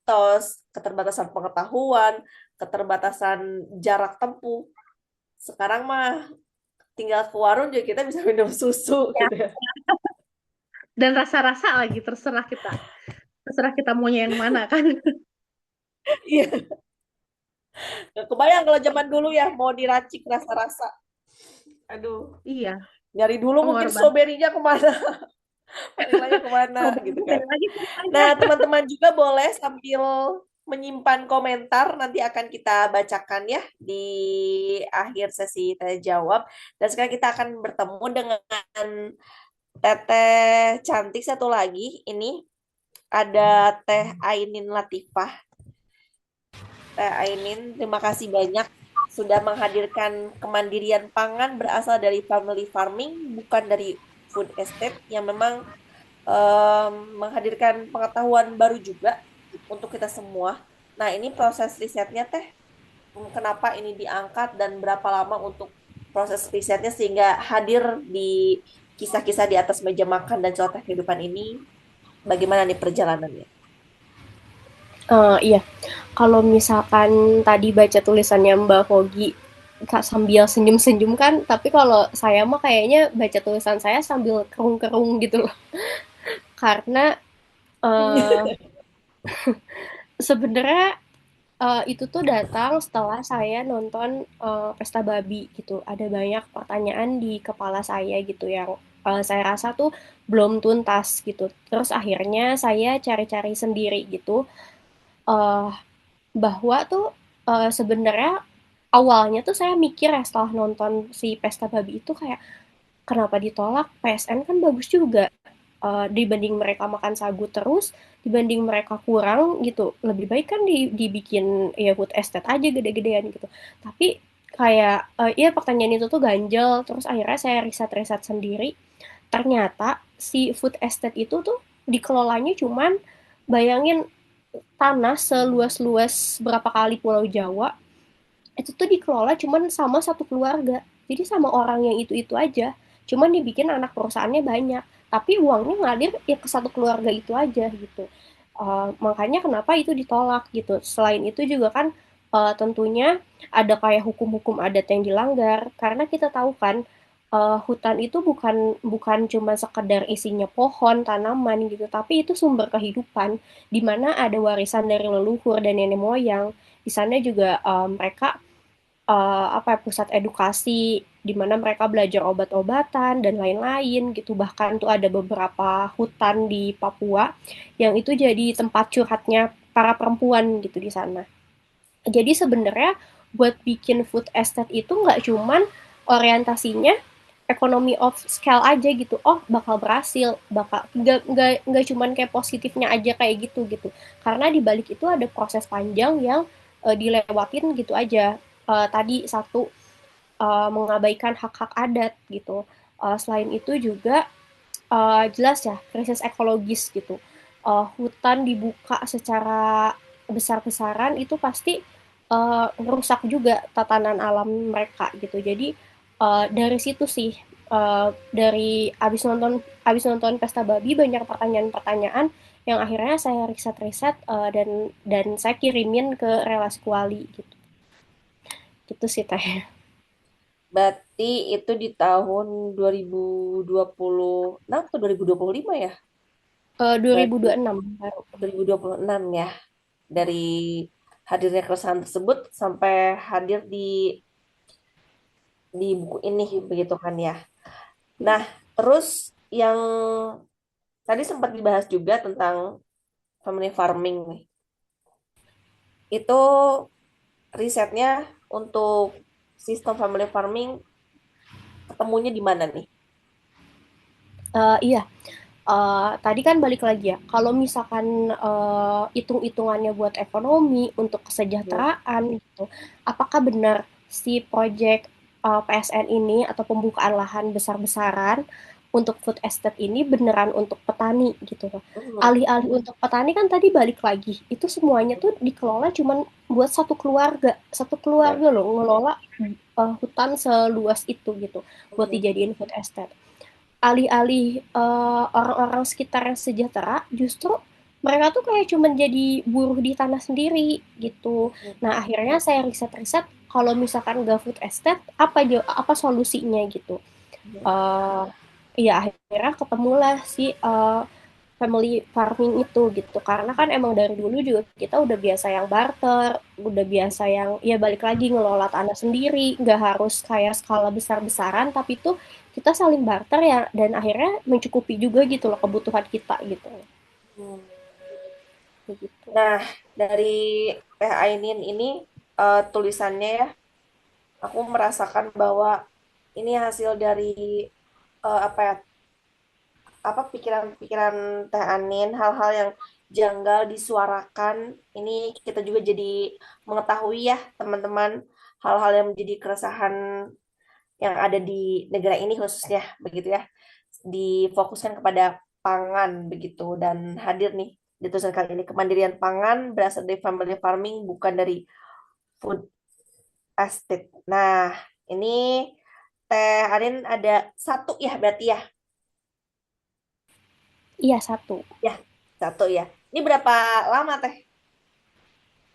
Speaker 1: tos keterbatasan pengetahuan, keterbatasan jarak tempuh, sekarang mah tinggal ke warung juga kita bisa minum susu
Speaker 5: ya.
Speaker 1: gitu ya.
Speaker 5: Dan rasa-rasa lagi terserah kita maunya yang mana kan.
Speaker 1: Iya, nggak kebayang kalau zaman dulu ya mau diracik rasa-rasa. Aduh,
Speaker 5: Iya,
Speaker 1: nyari dulu mungkin
Speaker 5: pengorban.
Speaker 1: stroberinya kemana. Nilainya kemana gitu
Speaker 3: Problemnya
Speaker 1: kan.
Speaker 3: balik lagi ke saya.
Speaker 1: Nah, teman-teman juga boleh sambil menyimpan komentar, nanti akan kita bacakan ya di akhir sesi tanya jawab. Dan sekarang kita akan bertemu dengan Teteh cantik satu lagi. Ini ada Teh Ainin Latifah. Teh Ainin, terima kasih banyak sudah menghadirkan kemandirian pangan berasal dari family farming, bukan dari food estate yang memang menghadirkan pengetahuan baru juga untuk kita semua. Nah, ini proses risetnya Teh, kenapa ini diangkat dan berapa lama untuk proses risetnya sehingga hadir di kisah-kisah di atas meja makan dan celoteh kehidupan ini, bagaimana nih perjalanannya?
Speaker 6: Iya, kalau misalkan tadi baca tulisannya Mbak Fogi sambil senyum-senyum kan, tapi kalau saya mah kayaknya baca tulisan saya sambil kerung-kerung gitu loh. Karena uh, sebenarnya itu tuh datang setelah saya nonton Pesta Babi gitu. Ada banyak pertanyaan di kepala saya gitu yang saya rasa tuh belum tuntas gitu. Terus akhirnya saya cari-cari sendiri gitu. eh bahwa tuh sebenarnya awalnya tuh saya mikir ya setelah nonton si Pesta Babi itu kayak kenapa ditolak? PSN kan bagus juga. Dibanding mereka makan sagu terus, dibanding mereka kurang gitu. Lebih baik kan dibikin ya food estate aja gede-gedean gitu. Tapi kayak ya pertanyaan itu tuh ganjel. Terus akhirnya saya riset-riset sendiri. Ternyata si food estate itu tuh dikelolanya cuman bayangin tanah seluas-luas berapa kali Pulau Jawa itu tuh dikelola cuman sama satu keluarga. Jadi sama orang yang itu-itu aja. Cuman dibikin anak perusahaannya banyak. Tapi uangnya ngalir ya ke satu keluarga itu aja gitu. Makanya kenapa itu ditolak gitu. Selain itu juga kan tentunya ada kayak hukum-hukum adat yang dilanggar. Karena kita tahu kan hutan itu bukan bukan cuma sekedar isinya pohon, tanaman gitu, tapi itu sumber kehidupan di mana ada warisan dari leluhur dan nenek moyang. Di sana juga mereka apa ya, pusat edukasi di mana mereka belajar obat-obatan dan lain-lain gitu. Bahkan tuh ada beberapa hutan di Papua yang itu jadi tempat curhatnya para perempuan gitu di sana. Jadi sebenarnya buat bikin food estate itu nggak cuman orientasinya economy of scale aja gitu. Oh, bakal berhasil, bakal nggak cuman kayak positifnya aja kayak gitu gitu. Karena di balik itu ada proses panjang yang dilewatin gitu aja. Tadi satu mengabaikan hak-hak adat gitu. Selain itu juga jelas ya krisis ekologis gitu. Hutan dibuka secara besar-besaran itu pasti merusak juga tatanan alam mereka gitu. Jadi dari situ sih dari abis nonton Pesta Babi banyak pertanyaan-pertanyaan yang akhirnya saya riset-riset dan saya kirimin ke relasi kuali gitu. Gitu sih teh.
Speaker 1: Berarti itu di tahun 2026 atau 2025 ya? Berarti
Speaker 6: 2026 baru.
Speaker 1: 2026 ya. Dari hadirnya keresahan tersebut sampai hadir di buku ini begitu kan ya. Nah, terus yang tadi sempat dibahas juga tentang family farming nih. Itu risetnya untuk sistem family farming ketemunya di mana nih?
Speaker 6: Iya, tadi kan balik lagi ya, kalau misalkan hitung-hitungannya buat ekonomi, untuk
Speaker 1: Hmm.
Speaker 6: kesejahteraan gitu, apakah benar si proyek PSN ini atau pembukaan lahan besar-besaran untuk food estate ini beneran untuk petani gitu loh.
Speaker 1: Hmm.
Speaker 6: Alih-alih untuk petani kan tadi balik lagi, itu semuanya tuh dikelola cuman buat satu
Speaker 1: Ya.
Speaker 6: keluarga loh ngelola hutan seluas itu gitu buat
Speaker 1: Hmm.
Speaker 6: dijadiin food estate. Alih-alih orang-orang sekitar yang sejahtera, justru mereka tuh kayak cuman jadi buruh di tanah sendiri gitu. Nah, akhirnya saya riset-riset kalau misalkan nggak food estate, apa solusinya gitu.
Speaker 1: Hmm.
Speaker 6: eh ya akhirnya ketemulah si family farming itu gitu. Karena kan emang dari dulu juga kita udah biasa yang barter, udah biasa yang ya balik lagi ngelola tanah sendiri, nggak harus kayak skala besar-besaran, tapi tuh kita saling barter ya dan akhirnya mencukupi juga gitu loh kebutuhan kita gitu.
Speaker 1: Hmm.
Speaker 6: Begitu.
Speaker 1: Nah, dari Teh Ainin ini tulisannya ya, aku merasakan bahwa ini hasil dari apa ya, apa pikiran-pikiran Teh Anin, hal-hal yang janggal disuarakan. Ini kita juga jadi mengetahui ya, teman-teman, hal-hal yang menjadi keresahan yang ada di negara ini khususnya, begitu ya. Difokuskan kepada pangan begitu dan hadir nih di tulisan kali ini kemandirian pangan berasal dari family farming bukan dari food estate. Nah, ini Teh Anin ada satu ya berarti ya.
Speaker 6: Iya, satu.
Speaker 1: Ya, satu ya. Ini berapa lama Teh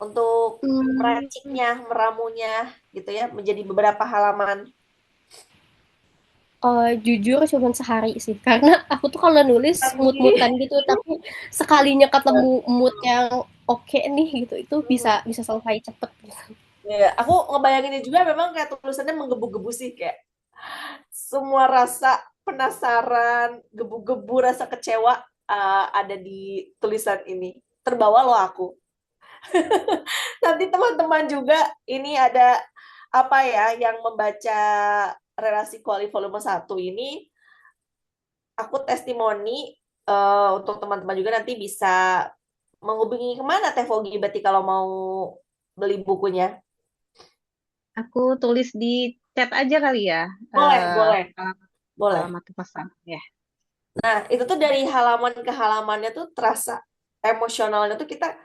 Speaker 1: untuk
Speaker 6: Hmm,
Speaker 1: meraciknya, meramunya gitu ya menjadi beberapa halaman?
Speaker 6: jujur cuman sehari sih, karena aku tuh kalau nulis
Speaker 1: Tapi
Speaker 6: mood-moodan gitu, tapi sekalinya ketemu mood yang oke nih gitu, itu bisa
Speaker 1: hmm,
Speaker 6: bisa selesai cepet gitu.
Speaker 1: ya, aku ngebayanginnya juga memang kayak tulisannya menggebu-gebu sih kayak semua rasa penasaran, gebu-gebu, rasa kecewa ada di tulisan ini. Terbawa loh aku. Nanti teman-teman juga ini ada apa ya yang membaca relasi kuali volume 1 ini, aku testimoni untuk teman-teman juga nanti bisa menghubungi kemana Teh Fogi berarti kalau mau beli bukunya.
Speaker 3: Aku tulis di chat aja kali ya,
Speaker 1: Boleh, boleh,
Speaker 3: alamat
Speaker 1: boleh.
Speaker 3: alamat pesan ya.
Speaker 1: Nah, itu tuh dari halaman ke halamannya tuh terasa emosionalnya tuh kita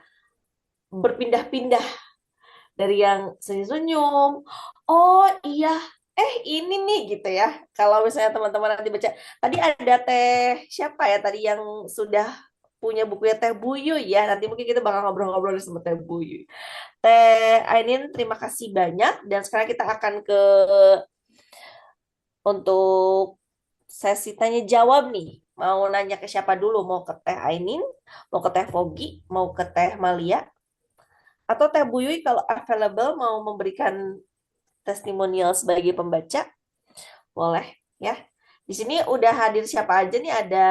Speaker 1: berpindah-pindah dari yang senyum-senyum. Oh iya, ini nih gitu ya. Kalau misalnya teman-teman nanti baca, tadi ada Teh siapa ya tadi yang sudah punya bukunya Teh Buyu ya. Nanti mungkin kita bakal ngobrol-ngobrol sama Teh Buyu. Teh Ainin, terima kasih banyak. Dan sekarang kita akan ke untuk sesi tanya jawab nih. Mau nanya ke siapa dulu? Mau ke Teh Ainin, mau ke Teh Fogi, mau ke Teh Malia, atau Teh Buyui kalau available mau memberikan testimonial sebagai pembaca, boleh ya. Di sini udah hadir siapa aja nih? Ada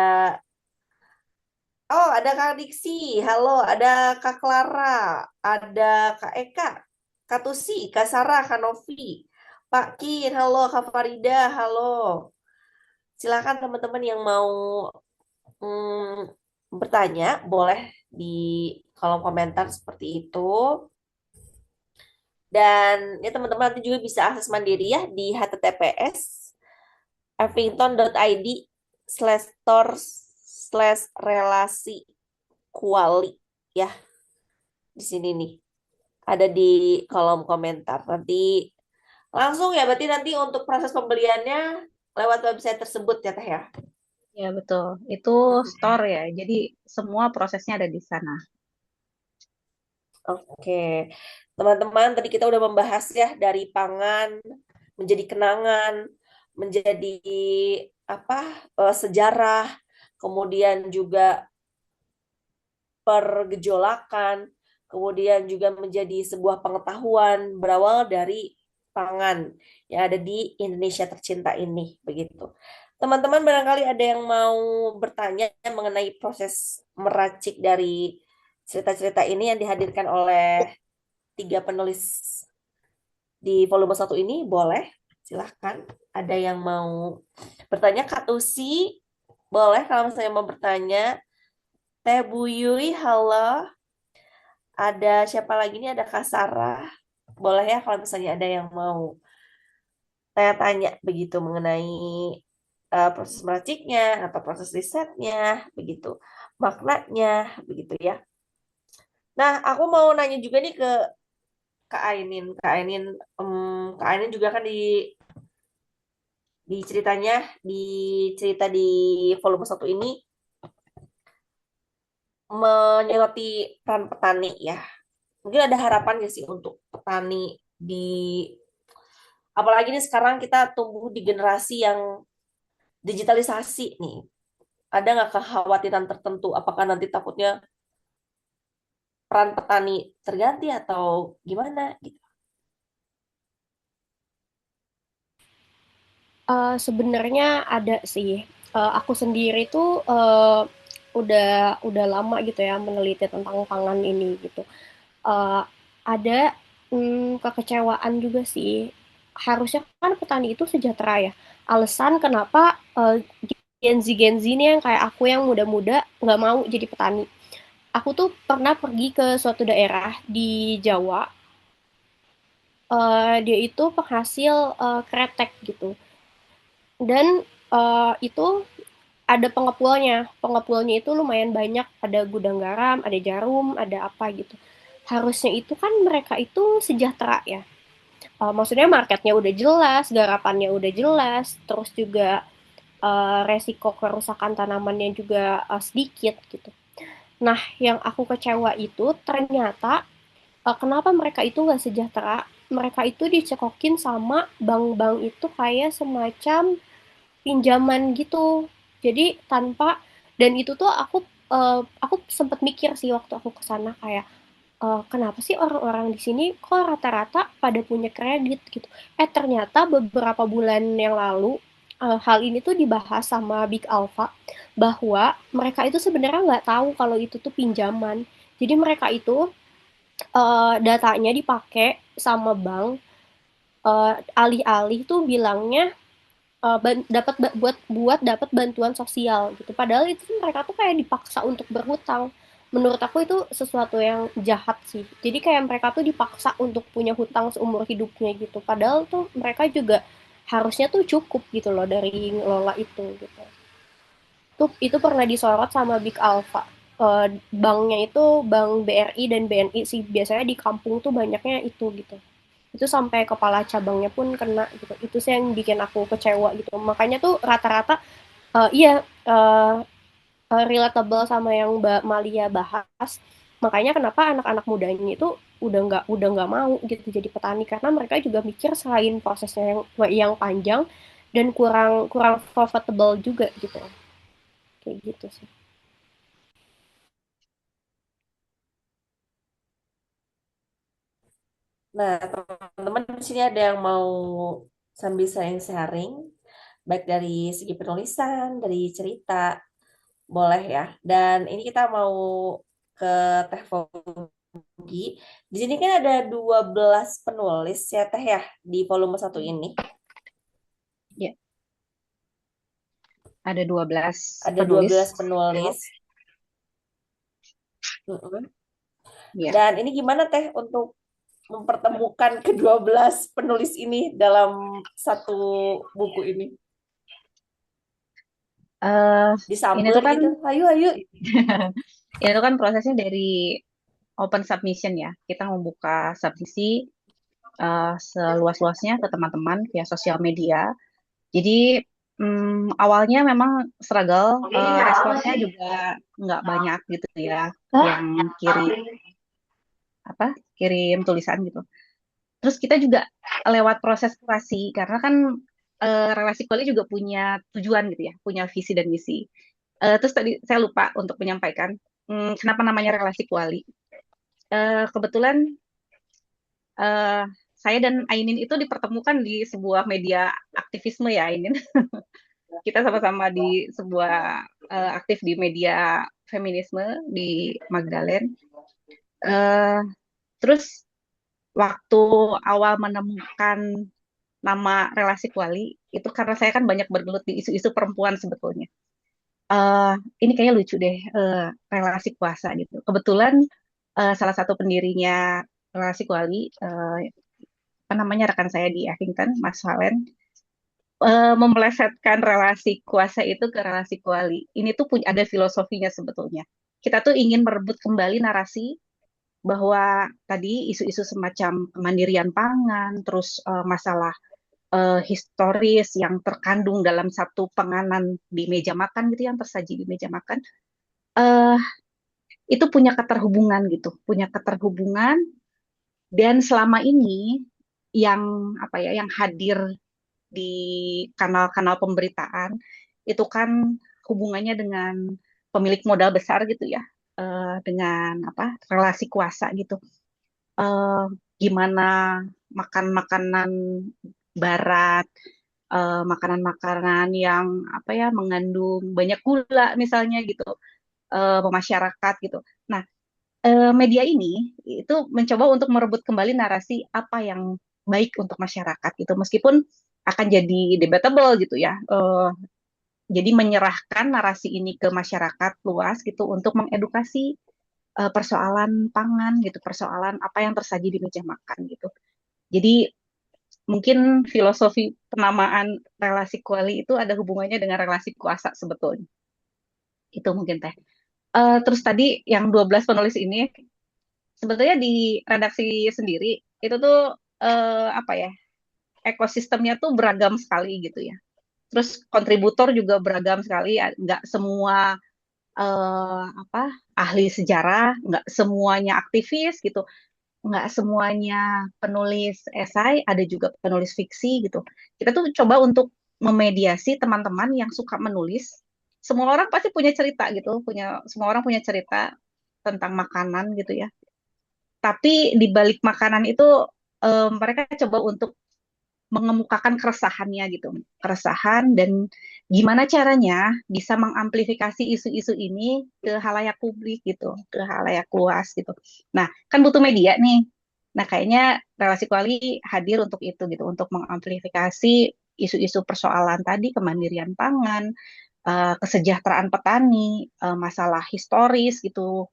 Speaker 1: Kak Diksi, halo, ada Kak Clara, ada Kak Eka, Kak Tusi, Kak Sarah, Kak Novi, Pak Kin, halo, Kak Farida, halo. Silakan teman-teman yang mau bertanya, boleh di kolom komentar seperti itu. Dan ya teman-teman nanti juga bisa akses mandiri ya di https everything.id/store/relasi kuali ya. Di sini nih ada di kolom komentar. Nanti langsung ya berarti nanti untuk proses pembeliannya lewat website tersebut ya Teh ya.
Speaker 3: Ya betul, itu store ya. Jadi semua prosesnya ada di sana.
Speaker 1: Oke. Teman-teman tadi kita udah membahas ya dari pangan menjadi kenangan, menjadi apa sejarah, kemudian juga pergejolakan, kemudian juga menjadi sebuah pengetahuan berawal dari pangan yang ada di Indonesia tercinta ini, begitu. Teman-teman barangkali ada yang mau bertanya mengenai proses meracik dari cerita-cerita ini yang dihadirkan oleh 3 penulis di volume 1 ini, boleh. Silahkan. Ada yang mau bertanya, Kak Tusi, boleh kalau misalnya mau bertanya. Teh Buyui, halo. Ada siapa lagi nih? Ada Kak Sarah. Boleh ya kalau misalnya ada yang mau tanya-tanya begitu mengenai proses meraciknya, apa proses risetnya, begitu. Maknanya, begitu ya. Nah, aku mau nanya juga nih ke Kak Ainin. Kak Ainin juga kan di ceritanya, di cerita di volume 1 ini menyoroti peran petani ya. Mungkin ada harapan nggak sih untuk petani di apalagi nih sekarang kita tumbuh di generasi yang digitalisasi nih. Ada nggak kekhawatiran tertentu? Apakah nanti takutnya peran petani terganti atau gimana gitu?
Speaker 6: Sebenarnya ada sih. Aku sendiri tuh udah lama gitu ya meneliti tentang pangan ini gitu. Eh, ada kekecewaan juga sih. Harusnya kan petani itu sejahtera ya. Alasan kenapa Gen Z ini yang kayak aku yang muda-muda nggak mau jadi petani. Aku tuh pernah pergi ke suatu daerah di Jawa. Dia itu penghasil kretek gitu. Dan itu ada pengepulnya. Pengepulnya itu lumayan banyak. Ada gudang garam, ada jarum, ada apa gitu. Harusnya itu kan mereka itu sejahtera ya. Maksudnya marketnya udah jelas, garapannya udah jelas, terus juga resiko kerusakan tanamannya juga sedikit gitu. Nah, yang aku kecewa itu ternyata kenapa mereka itu nggak sejahtera? Mereka itu dicekokin sama bank-bank itu kayak semacam pinjaman gitu. Jadi tanpa dan itu tuh aku sempat mikir sih waktu aku ke sana kayak kenapa sih orang-orang di sini kok rata-rata pada punya kredit gitu. Ternyata beberapa bulan yang lalu hal ini tuh dibahas sama Big Alpha bahwa mereka itu sebenarnya nggak tahu kalau itu tuh pinjaman. Jadi mereka itu datanya dipakai sama bank alih-alih tuh bilangnya dapat buat buat dapat bantuan sosial gitu. Padahal itu mereka tuh kayak dipaksa untuk berhutang. Menurut aku itu sesuatu yang jahat sih. Jadi kayak mereka tuh dipaksa untuk punya hutang seumur hidupnya gitu. Padahal tuh mereka juga harusnya tuh cukup gitu loh dari ngelola itu gitu. Itu pernah disorot sama Big Alpha. Banknya itu bank BRI dan BNI sih. Biasanya di kampung tuh banyaknya itu gitu. Itu sampai kepala cabangnya pun kena gitu. Itu sih yang bikin aku kecewa gitu. Makanya tuh rata-rata iya uh, relatable sama yang Mbak Malia bahas. Makanya kenapa anak-anak mudanya itu udah nggak mau gitu jadi petani karena mereka juga mikir selain prosesnya yang panjang dan kurang kurang profitable juga gitu. Kayak gitu sih.
Speaker 1: Nah, teman-teman di sini ada yang mau sambil sharing-sharing, baik dari segi penulisan, dari cerita, boleh ya. Dan ini kita mau ke Teh Fogi. Di sini kan ada 12 penulis ya Teh ya, di volume 1 ini.
Speaker 3: Ya, ada 12
Speaker 1: Ada
Speaker 3: penulis.
Speaker 1: 12 penulis. Mm-mm.
Speaker 3: Ya.
Speaker 1: Dan ini gimana Teh untuk mempertemukan ke-12 penulis ini dalam satu buku ini?
Speaker 3: Eh, ini
Speaker 1: Disamber
Speaker 3: tuh kan
Speaker 1: gitu, ayo ayo.
Speaker 3: itu kan prosesnya dari open submission ya. Kita membuka submisi seluas-luasnya ke teman-teman via sosial media. Jadi awalnya memang struggle, responnya juga nggak banyak gitu ya, yang kirim tulisan gitu. Terus kita juga lewat proses kurasi karena kan relasi kuali juga punya tujuan gitu ya, punya visi dan misi. Terus tadi saya lupa untuk menyampaikan kenapa namanya relasi kuali. Kebetulan eh, saya dan Ainin itu dipertemukan di sebuah media aktivisme ya Ainin. Kita sama-sama di sebuah aktif di media feminisme di Magdalen. Eh, terus waktu awal menemukan nama relasi kuali itu karena saya kan banyak bergelut di isu-isu perempuan sebetulnya. Eh, ini kayaknya lucu deh, relasi kuasa gitu. Kebetulan salah satu pendirinya relasi kuali, apa namanya rekan saya di Huffington, Mas Valen, memelesetkan relasi kuasa itu ke relasi kuali. Ini tuh punya ada filosofinya sebetulnya. Kita tuh ingin merebut kembali narasi bahwa tadi isu-isu semacam kemandirian pangan, terus masalah historis yang terkandung dalam satu penganan di meja makan gitu yang tersaji di meja makan, eh, itu punya keterhubungan gitu, punya keterhubungan dan selama ini yang apa ya, yang hadir di kanal-kanal pemberitaan itu kan hubungannya dengan pemilik modal besar gitu ya, dengan apa relasi kuasa gitu. Eh, Gimana makan makanan barat, makanan-makanan yang apa ya mengandung banyak gula misalnya gitu, masyarakat gitu. Nah, media ini itu mencoba untuk merebut kembali narasi apa yang baik untuk masyarakat gitu, meskipun akan jadi debatable gitu ya. Jadi menyerahkan narasi ini ke masyarakat luas gitu untuk mengedukasi persoalan pangan gitu, persoalan apa yang tersaji di meja makan gitu. Jadi mungkin filosofi penamaan relasi kuali itu ada hubungannya dengan relasi kuasa sebetulnya. Itu mungkin teh. Terus tadi yang 12 penulis ini sebetulnya di redaksi sendiri itu tuh apa ya, ekosistemnya tuh beragam sekali gitu ya. Terus kontributor juga beragam sekali, nggak semua apa ahli sejarah, nggak semuanya aktivis gitu, nggak semuanya penulis esai, ada juga penulis fiksi gitu. Kita tuh coba untuk memediasi teman-teman yang suka menulis. Semua orang pasti punya cerita gitu, semua orang punya cerita tentang makanan gitu ya. Tapi di balik makanan itu mereka coba untuk mengemukakan keresahannya gitu, keresahan dan gimana caranya bisa mengamplifikasi isu-isu ini ke halayak publik gitu, ke halayak luas gitu. Nah, kan butuh media nih. Nah, kayaknya relasi kuali hadir untuk itu gitu, untuk mengamplifikasi isu-isu persoalan tadi, kemandirian pangan, kesejahteraan petani, masalah historis gitu,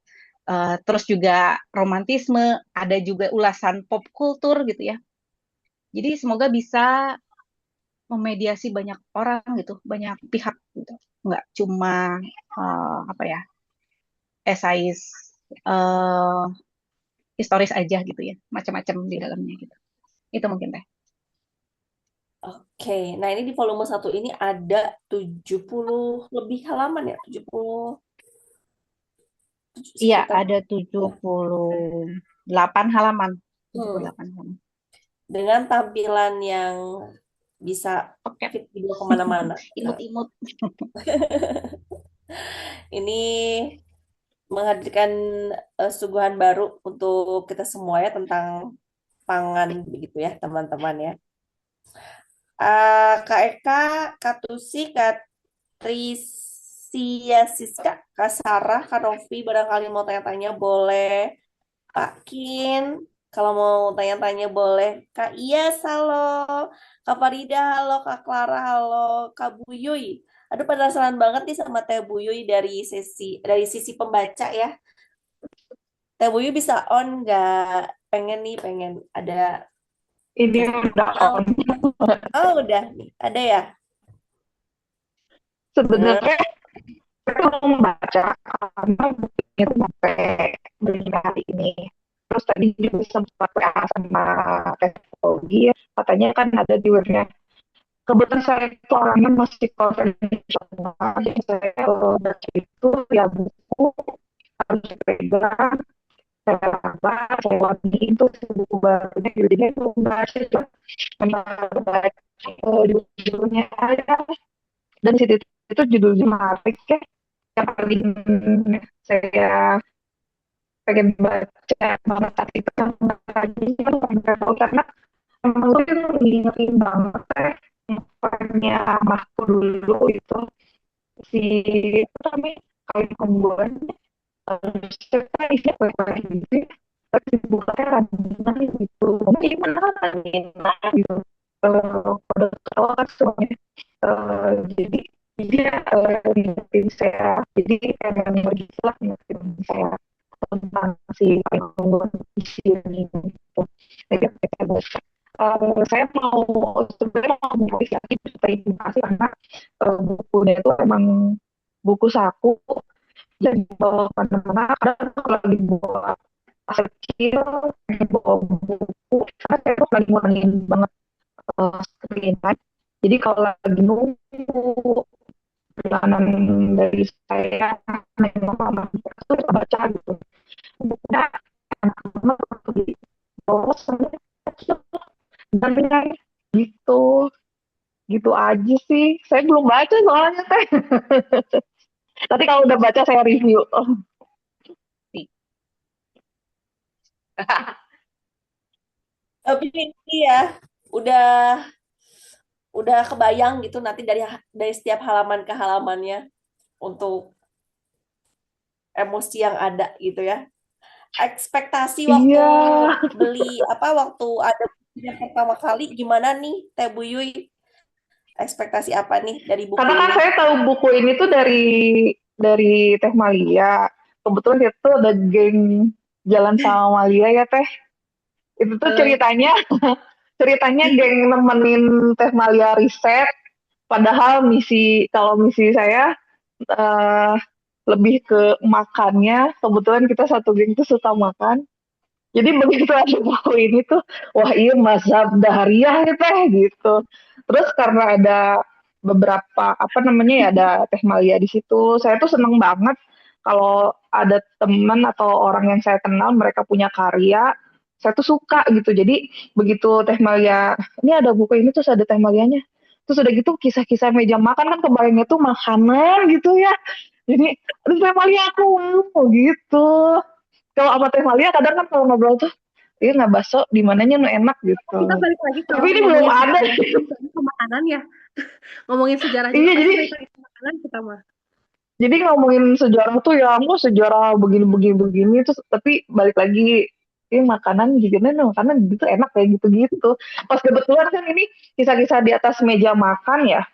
Speaker 3: terus juga romantisme, ada juga ulasan pop kultur gitu ya. Jadi semoga bisa memediasi banyak orang gitu, banyak pihak gitu. Nggak cuma apa ya, esais uh, historis aja gitu ya, macam-macam di dalamnya gitu. Itu mungkin teh.
Speaker 1: Oke, nah ini di volume 1 ini ada 70 lebih halaman ya, 70
Speaker 3: Iya,
Speaker 1: sekitar
Speaker 3: ada 78 halaman. 78 halaman.
Speaker 1: dengan tampilan yang bisa
Speaker 3: Oke.
Speaker 1: fit dibawa kemana-mana.
Speaker 3: Imut-imut.
Speaker 1: Ini menghadirkan suguhan baru untuk kita semua ya tentang pangan begitu ya teman-teman ya. Kak Eka, Kak Tusi, Kak Trisia Siska, Kak Sarah, Kak Novi, barangkali mau tanya-tanya boleh. Kak Kin, kalau mau tanya-tanya boleh. Kak Iyas, halo. Kak Farida, halo. Kak Clara, halo. Kak Buyuy. Aduh, penasaran banget nih sama Teh Buyuy dari sisi pembaca ya. Teh Buyuy bisa on nggak? Pengen nih, pengen ada.
Speaker 7: Ini udah on.
Speaker 1: Oh, udah nih. Ada ya?
Speaker 7: Sebenarnya saya mau membaca karena bukunya itu sampai beli hari ini. Terus tadi juga sempat WA sama teknologi, katanya kan ada di webnya. Kebetulan saya itu orangnya masih konvensional, jadi saya baca itu ya buku harus dipegang, saya baca, saya warnai itu buku barunya, jadinya itu baca itu memang baik judulnya ada, dan situ itu judulnya menarik ya, yang paling saya pengen baca banget saat itu yang lagi kan tahu karena emang gue kan ngingetin banget makanya Mahku dulu itu si apa namanya kain kombuan serta isinya kue-kue gitu ya. Terus dibukanya Radina gitu mungkin mana Radina gitu pada ketawa kan semuanya. Jadi dia ngingetin saya, jadi emang begitu lah ngingetin saya tentang si kain kombuan di sini gitu. Jadi saya mau sebenarnya mau mengapresiasi terima kasih karena bukunya itu emang buku saku yang dibawa kemana-mana. Kadang kalau lagi bawa pas kecil, bawa buku, karena saya tuh lagi ngurangin banget screen time. Jadi kalau lagi nunggu perjalanan dari saya memang sama itu baca gitu. Bukunya enak banget untuk dibawa sampai kecil dan gitu gitu aja sih. Saya belum baca soalnya teh. Nanti kalau udah baca saya review.
Speaker 1: Tapi ini ya, udah udah kebayang gitu nanti dari setiap halaman ke halamannya untuk emosi yang ada gitu ya. Ekspektasi waktu
Speaker 7: Iya,
Speaker 1: beli waktu ada bukunya pertama kali gimana nih Teh Buyuy? Ekspektasi apa nih dari buku
Speaker 7: karena kan
Speaker 1: ini?
Speaker 7: saya tahu buku ini tuh dari Teh Malia. Kebetulan itu ada geng Jalan sama Malia ya Teh. Itu tuh
Speaker 5: Eh,
Speaker 7: ceritanya geng nemenin Teh Malia riset. Padahal kalau misi saya eh, lebih ke makannya. Kebetulan kita satu geng tuh suka makan. Jadi begitu ada buku ini tuh, wah iya mazhab Dahriyah ya Teh gitu. Terus karena ada beberapa apa namanya ya ada Teh Malia di situ, saya tuh seneng banget kalau ada teman atau orang yang saya kenal mereka punya karya, saya tuh suka gitu. Jadi begitu Teh Malia, ini ada buku ini terus ada Teh Malianya. Terus udah gitu kisah-kisah meja makan kan kebayangnya tuh makanan gitu ya. Jadi, aduh Teh Malia aku mau gitu. Kalau sama Teh Malia kadang kan kalau ngobrol tuh, iya nggak bakso di mananya nu enak gitu.
Speaker 5: kita balik lagi
Speaker 7: Tapi
Speaker 5: kalau
Speaker 7: ini belum
Speaker 5: ngomongin
Speaker 7: ada.
Speaker 5: sejarah ke makanan ya. Ngomongin sejarah juga
Speaker 7: Iya
Speaker 5: pasti
Speaker 7: jadi
Speaker 5: balik lagi ke makanan kita mah.
Speaker 7: jadi ngomongin sejarah tuh ya enggak sejarah begini terus tapi balik lagi ini makanan juga nih makanan gitu enak kayak gitu-gitu. Pas kebetulan kan ini kisah-kisah di atas meja makan ya.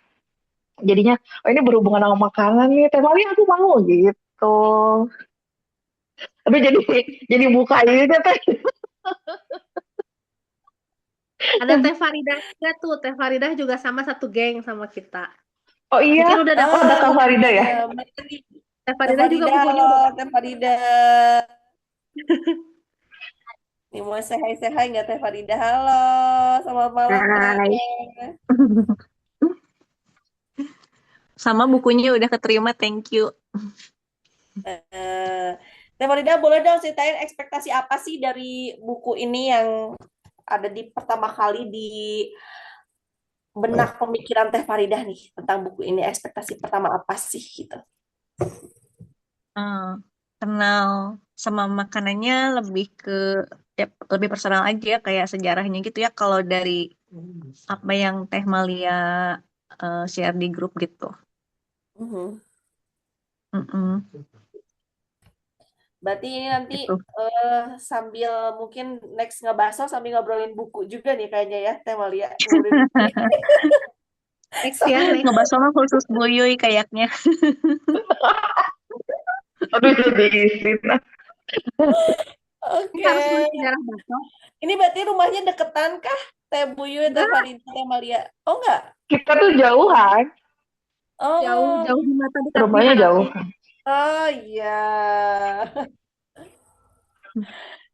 Speaker 7: Jadinya oh ini berhubungan sama makanan nih. Teh Malia aku mau gitu. Tapi jadi buka ini teh.
Speaker 5: Ada Teh Faridah juga tuh. Teh Faridah juga sama satu geng sama kita.
Speaker 7: Oh iya,
Speaker 5: Mungkin udah dapat
Speaker 7: oh ada
Speaker 1: Ah,
Speaker 7: Kak Farida ya.
Speaker 1: iya, bener nih.
Speaker 5: Teh
Speaker 1: Teh
Speaker 5: Faridah juga
Speaker 1: Farida,
Speaker 5: bukunya
Speaker 1: halo
Speaker 5: udah
Speaker 1: Teh Farida. Nih mau sehat-sehat nggak Teh Farida? Halo, selamat malam Teh.
Speaker 8: Hai. Sama bukunya udah keterima, thank you.
Speaker 1: Eh, Teh Farida boleh dong ceritain ekspektasi apa sih dari buku ini yang ada di pertama kali di benak pemikiran Teh Faridah nih tentang buku ini, ekspektasi pertama apa sih gitu?
Speaker 8: Eh, Kenal sama makanannya lebih ke ya, lebih personal aja kayak sejarahnya gitu ya kalau dari apa yang Teh Malia share di grup gitu.
Speaker 1: Mhm.
Speaker 8: Mm-mm,
Speaker 1: Berarti ini nanti
Speaker 8: gitu.
Speaker 1: sambil mungkin next ngebahas sambil ngobrolin buku juga nih kayaknya ya Teh Malia ngobrolin buku.
Speaker 5: next ya, next.
Speaker 8: Ngebahas sama khusus Buyuy kayaknya.
Speaker 7: Aduh jadi izin.
Speaker 5: Ini
Speaker 1: Oke.
Speaker 5: harus nulis sejarah bakso.
Speaker 1: Ini berarti rumahnya deketan kah? Teh Buyut, Teh
Speaker 5: Enggak,
Speaker 1: Farida, Teh Malia. Oh enggak?
Speaker 7: Kita tuh jauhan,
Speaker 5: jauh
Speaker 1: Oh,
Speaker 5: jauh di mata dekat di
Speaker 7: rumahnya
Speaker 5: hati.
Speaker 7: jauh.
Speaker 1: oh iya.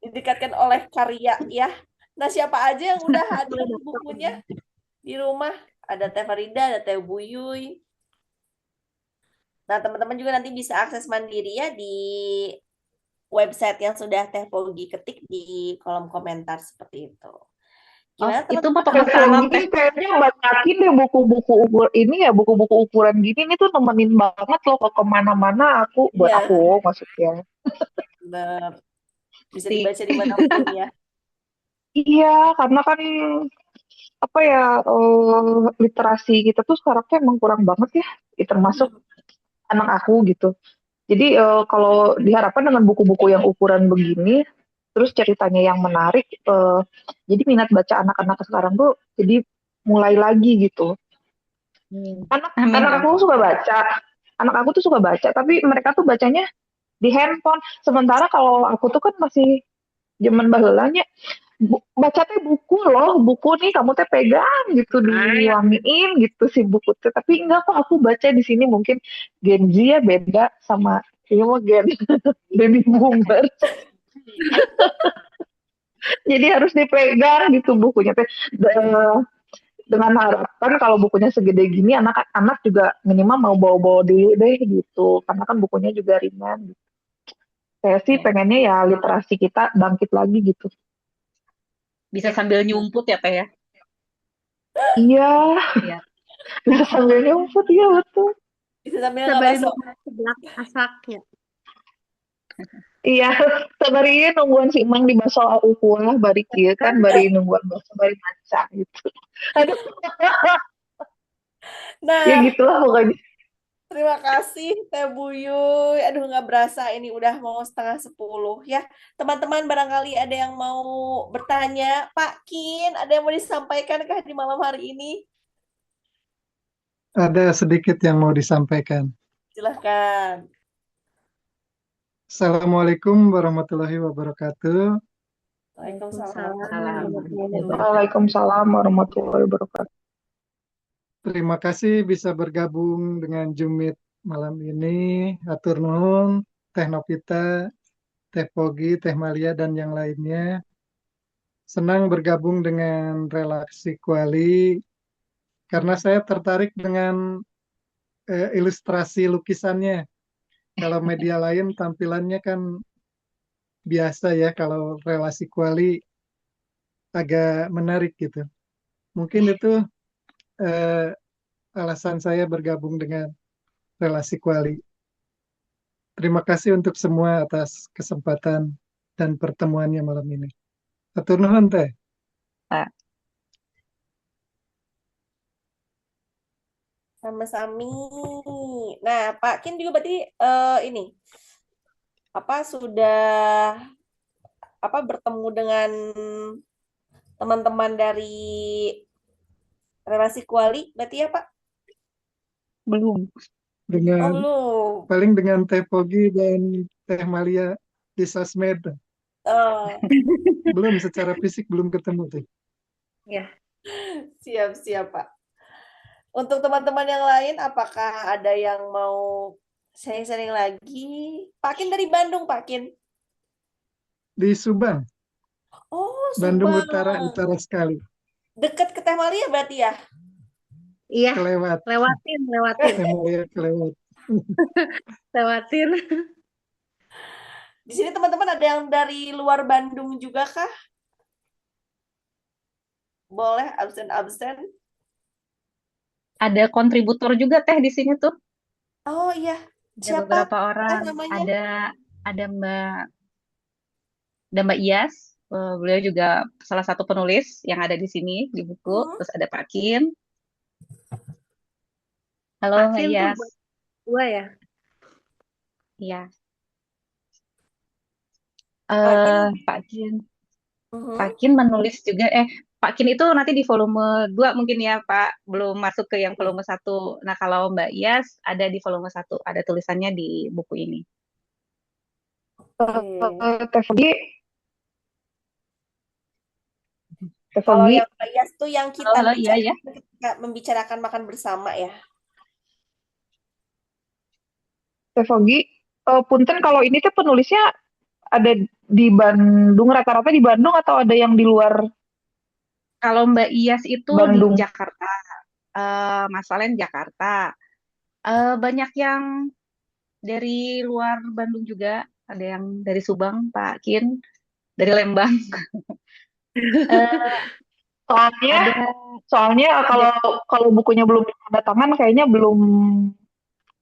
Speaker 1: Didekatkan oleh karya ya. Nah, siapa aja yang udah ada
Speaker 5: Boleh daftar.
Speaker 1: bukunya di rumah? Ada Teh Farida, ada Teh Buyuy. Nah, teman-teman juga nanti bisa akses mandiri ya di website yang sudah Teh Pogi ketik di kolom komentar seperti itu.
Speaker 8: Oh,
Speaker 1: Gimana
Speaker 8: itu mah
Speaker 1: teman-teman?
Speaker 7: Teh
Speaker 8: pembukaan
Speaker 7: Pogi
Speaker 8: Teh.
Speaker 7: kayaknya banyakin deh buku-buku ini ya buku-buku ukuran gini ini tuh nemenin banget loh ke kemana-mana buat
Speaker 1: Iya,
Speaker 7: aku maksudnya.
Speaker 1: benar. Bisa
Speaker 8: Si.
Speaker 1: dibaca dimanapun ya.
Speaker 7: Iya, karena kan apa ya literasi kita tuh sekarang tuh emang kurang banget ya, termasuk anak aku gitu. Jadi kalau diharapkan dengan buku-buku yang ukuran begini, terus ceritanya yang menarik, jadi minat baca anak-anak sekarang tuh jadi mulai lagi gitu. Anak
Speaker 8: Amin,
Speaker 7: anak aku
Speaker 8: amin.
Speaker 7: suka baca, anak aku tuh suka baca, tapi mereka tuh bacanya di handphone. Sementara kalau aku tuh kan masih zaman bahulanya baca teh buku loh, buku nih kamu teh pegang gitu diwangiin gitu si buku teh. Tapi enggak kok aku baca di sini mungkin Gen Z ya beda sama ini mah Gen baby boomer. Jadi harus dipegang gitu bukunya teh. Dengan harapan kalau bukunya segede gini anak-anak juga minimal mau bawa-bawa dulu deh gitu. Karena kan bukunya juga ringan. Saya sih pengennya ya literasi kita bangkit lagi gitu.
Speaker 8: Bisa sambil nyumput ya Teh ya.
Speaker 7: Iya,
Speaker 8: Iya.
Speaker 7: Bisa sambil nyumput, iya betul.
Speaker 1: Bisa sambil
Speaker 5: Sembari
Speaker 1: ngebahas
Speaker 5: nunggu seblak asaknya.
Speaker 7: Iya, sabari ieu nungguan si Emang di baso au kuah, bari kieu kan, bari nungguan baso, bari maca gitu. Aduh, ya
Speaker 1: Nah,
Speaker 7: gitulah pokoknya.
Speaker 1: terima kasih Teh Buyuy. Aduh, nggak berasa ini udah mau setengah 10 ya. Teman-teman barangkali ada yang mau bertanya. Pak Kin, ada yang mau disampaikan kah di malam hari ini?
Speaker 4: Ada sedikit yang mau disampaikan.
Speaker 1: Silahkan.
Speaker 4: Assalamualaikum warahmatullahi wabarakatuh.
Speaker 1: Waalaikumsalam
Speaker 5: Waalaikumsalam
Speaker 3: Salam
Speaker 1: warahmatullahi
Speaker 5: warahmatullahi
Speaker 1: wabarakatuh.
Speaker 5: wabarakatuh.
Speaker 7: Waalaikumsalam warahmatullahi wabarakatuh.
Speaker 4: Terima kasih bisa bergabung dengan Jumit malam ini. Atur nuhun, Teh Novita, Teh Pogi, Teh Malia, dan yang lainnya. Senang bergabung dengan Relaksi Kuali karena saya tertarik dengan ilustrasi lukisannya. Kalau media lain tampilannya kan biasa ya, kalau relasi kuali agak menarik gitu. Mungkin itu eh, alasan saya bergabung dengan relasi kuali. Terima kasih untuk semua atas kesempatan dan pertemuannya malam ini. Atur nuhun teh.
Speaker 7: Nah,
Speaker 1: Sama-sami. Nah, Pak Kin juga berarti ini apa sudah apa bertemu dengan teman-teman dari relasi kuali berarti ya Pak?
Speaker 7: belum.
Speaker 1: Oh,
Speaker 4: Dengan
Speaker 1: belum.
Speaker 4: paling dengan Teh Pogi dan Teh Malia di sosmed.
Speaker 1: Oh,
Speaker 4: Belum secara fisik belum ketemu tuh.
Speaker 5: Ya,
Speaker 1: siap-siap Pak. Untuk teman-teman yang lain, apakah ada yang mau sharing-sharing lagi? Pak Kin dari Bandung, Pak Kin.
Speaker 4: Di Subang,
Speaker 1: Oh,
Speaker 4: Bandung
Speaker 1: Subang.
Speaker 4: Utara, utara sekali.
Speaker 1: Deket ke Teh Malia berarti ya?
Speaker 5: iya,
Speaker 4: Kelewat,
Speaker 5: lewatin, lewatin,
Speaker 4: Teh Malia kelewat.
Speaker 5: lewatin.
Speaker 1: Di sini teman-teman ada yang dari luar Bandung juga kah? Boleh absen-absen?
Speaker 3: Ada kontributor juga Teh di sini tuh.
Speaker 1: Oh iya,
Speaker 3: Ada
Speaker 1: siapa
Speaker 3: beberapa
Speaker 1: Teh
Speaker 3: orang.
Speaker 1: namanya?
Speaker 3: Ada Mbak Iyas. Beliau juga salah satu penulis yang ada di sini di buku.
Speaker 1: Hmm.
Speaker 3: Terus ada Pak Kim. Halo Mbak
Speaker 5: Pakin tuh
Speaker 3: Iyas.
Speaker 5: buat gua ya.
Speaker 3: Iya.
Speaker 1: Pak Kin.
Speaker 3: Pak Kim.
Speaker 1: Mhm.
Speaker 3: Pak Kim menulis juga. Pak Kim itu nanti di volume 2 mungkin ya Pak. Belum masuk ke yang volume 1. Nah kalau Mbak Iyas ada di volume 1. Ada tulisannya di buku ini.
Speaker 1: Oke.
Speaker 7: Teh Fogi, Teh
Speaker 1: Kalau
Speaker 7: Fogi,
Speaker 1: yang bias tuh yang
Speaker 3: Halo,
Speaker 1: kita
Speaker 3: halo, iya ya.
Speaker 1: bicarakan ketika membicarakan makan bersama ya.
Speaker 7: Teh Fogi. Punten kalau ini tuh penulisnya ada di Bandung, rata-rata di Bandung atau ada yang di luar
Speaker 3: Kalau Mbak Iyas itu di
Speaker 7: Bandung?
Speaker 3: Jakarta. Mas Valen Jakarta. Banyak yang dari luar Bandung juga. Ada yang dari Subang, Pak Kin. Dari Lembang. Eh,
Speaker 7: Soalnya,
Speaker 3: ada
Speaker 7: soalnya
Speaker 3: ada
Speaker 7: kalau kalau bukunya belum tanda tangan, kayaknya belum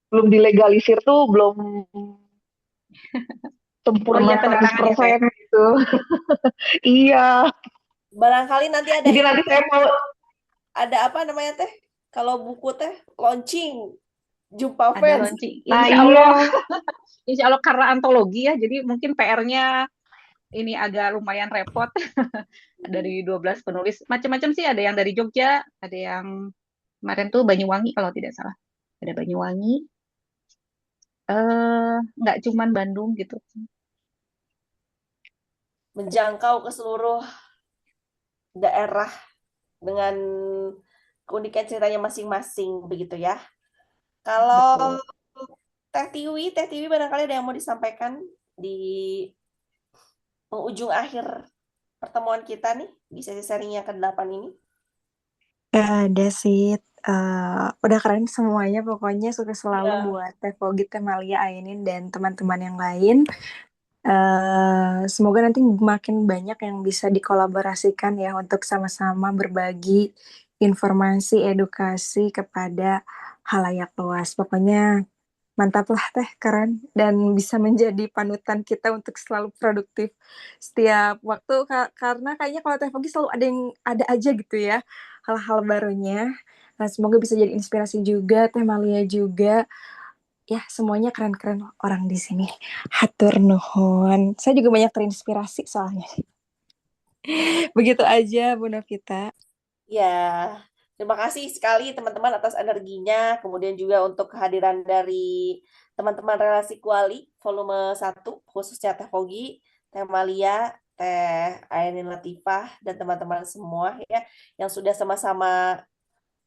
Speaker 7: belum dilegalisir tuh belum
Speaker 3: oh
Speaker 7: sempurna
Speaker 3: iya tanda tangan ya Teh.
Speaker 7: 100% gitu. Iya.
Speaker 1: Barangkali nanti ada
Speaker 7: Jadi
Speaker 1: ini
Speaker 7: nanti saya mau,
Speaker 1: ada apa namanya teh? Kalau buku teh launching jumpa
Speaker 3: Ada
Speaker 1: fans.
Speaker 3: launching.
Speaker 7: nah
Speaker 3: Insya
Speaker 7: iya,
Speaker 3: Allah, Insya Allah karena antologi ya, jadi mungkin PR-nya ini agak lumayan repot. Dari 12 penulis. Macam-macam sih, ada yang dari Jogja, ada yang kemarin tuh Banyuwangi kalau tidak salah. Ada Banyuwangi, nggak cuman Bandung gitu.
Speaker 1: Menjangkau ke seluruh daerah dengan keunikan ceritanya masing-masing begitu ya. Kalau
Speaker 3: Betul.
Speaker 1: Teh Tiwi barangkali ada yang mau disampaikan di ujung akhir pertemuan kita nih di sesi sharing yang ke-8 ini.
Speaker 2: Ada sih, udah keren semuanya pokoknya sukses selalu
Speaker 1: Ya.
Speaker 2: buat Teh Fogi, Teh Malia, Ainin, dan teman-teman yang lain. Semoga nanti makin banyak yang bisa dikolaborasikan ya untuk sama-sama berbagi informasi, edukasi kepada halayak luas. Pokoknya mantap lah Teh, keren. Dan bisa menjadi panutan kita untuk selalu produktif setiap waktu. Karena kayaknya kalau Teh Fogi selalu ada aja gitu ya, hal-hal barunya. Nah, semoga bisa jadi inspirasi juga, Teh Malia juga. Ya, semuanya keren-keren orang di sini. Hatur nuhun. Saya juga banyak terinspirasi soalnya. Begitu aja, Bu Novita.
Speaker 1: Ya, terima kasih sekali teman-teman atas energinya, kemudian juga untuk kehadiran dari teman-teman relasi kuali volume 1, khususnya Teh Fogi, Teh Malia, Teh Ainin Latifah, dan teman-teman semua ya, yang sudah sama-sama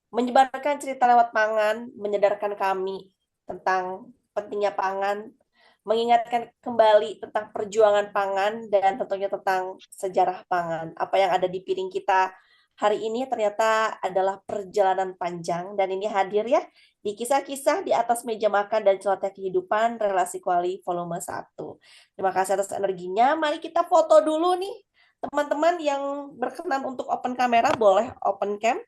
Speaker 1: menyebarkan cerita lewat pangan, menyadarkan kami tentang pentingnya pangan, mengingatkan kembali tentang perjuangan pangan, dan tentunya tentang sejarah pangan. Apa yang ada di piring kita hari ini ternyata adalah perjalanan panjang, dan ini hadir ya di kisah-kisah di atas meja makan dan celoteh kehidupan relasi kuali volume 1. Terima kasih atas energinya. Mari kita foto dulu nih. Teman-teman yang berkenan untuk open kamera boleh open cam.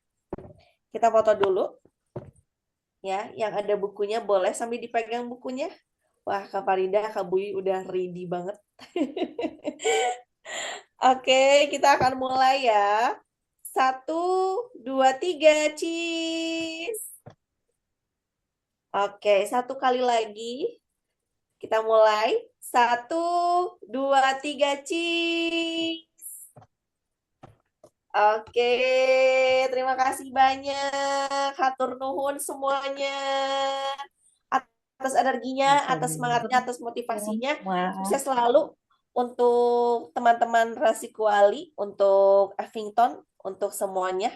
Speaker 1: Kita foto dulu. Ya, yang ada bukunya boleh sambil dipegang bukunya. Wah, Kak Farida, Kak Bui udah ready banget. Oke, kita akan mulai ya. 1, 2, 3, cheese. Oke, satu kali lagi. Kita mulai. 1, 2, 3, cheese. Oke, terima kasih banyak. Hatur nuhun semuanya. Atas energinya, atas semangatnya, atas motivasinya.
Speaker 3: Wah,
Speaker 1: Sukses selalu untuk teman-teman Relasi Kuali, untuk Evington, untuk semuanya.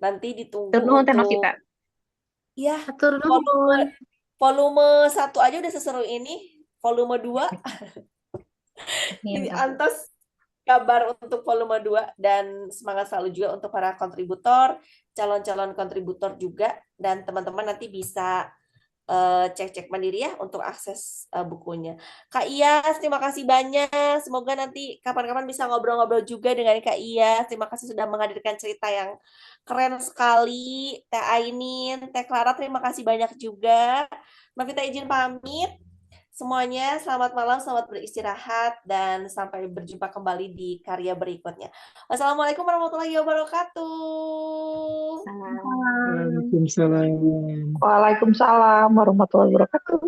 Speaker 1: Nanti ditunggu
Speaker 3: nuhun Teh
Speaker 1: untuk
Speaker 3: Novita.
Speaker 1: ya
Speaker 5: Atur nuhun.
Speaker 1: volume 1 aja udah seseru ini. Volume 2
Speaker 3: Amin.
Speaker 1: antos kabar untuk volume 2, dan semangat selalu juga untuk para kontributor, calon-calon kontributor juga, dan teman-teman nanti bisa cek-cek mandiri ya untuk akses bukunya. Kak Iyas, terima kasih banyak. Semoga nanti kapan-kapan bisa ngobrol-ngobrol juga dengan Kak Iyas. Terima kasih sudah menghadirkan cerita yang keren sekali. Teh Ainin, Teh Clara, terima kasih banyak juga. Novita izin pamit. Semuanya selamat malam, selamat beristirahat, dan sampai berjumpa kembali di karya berikutnya. Wassalamualaikum warahmatullahi wabarakatuh.
Speaker 4: Waalaikumsalam.
Speaker 7: Waalaikumsalam warahmatullahi wabarakatuh.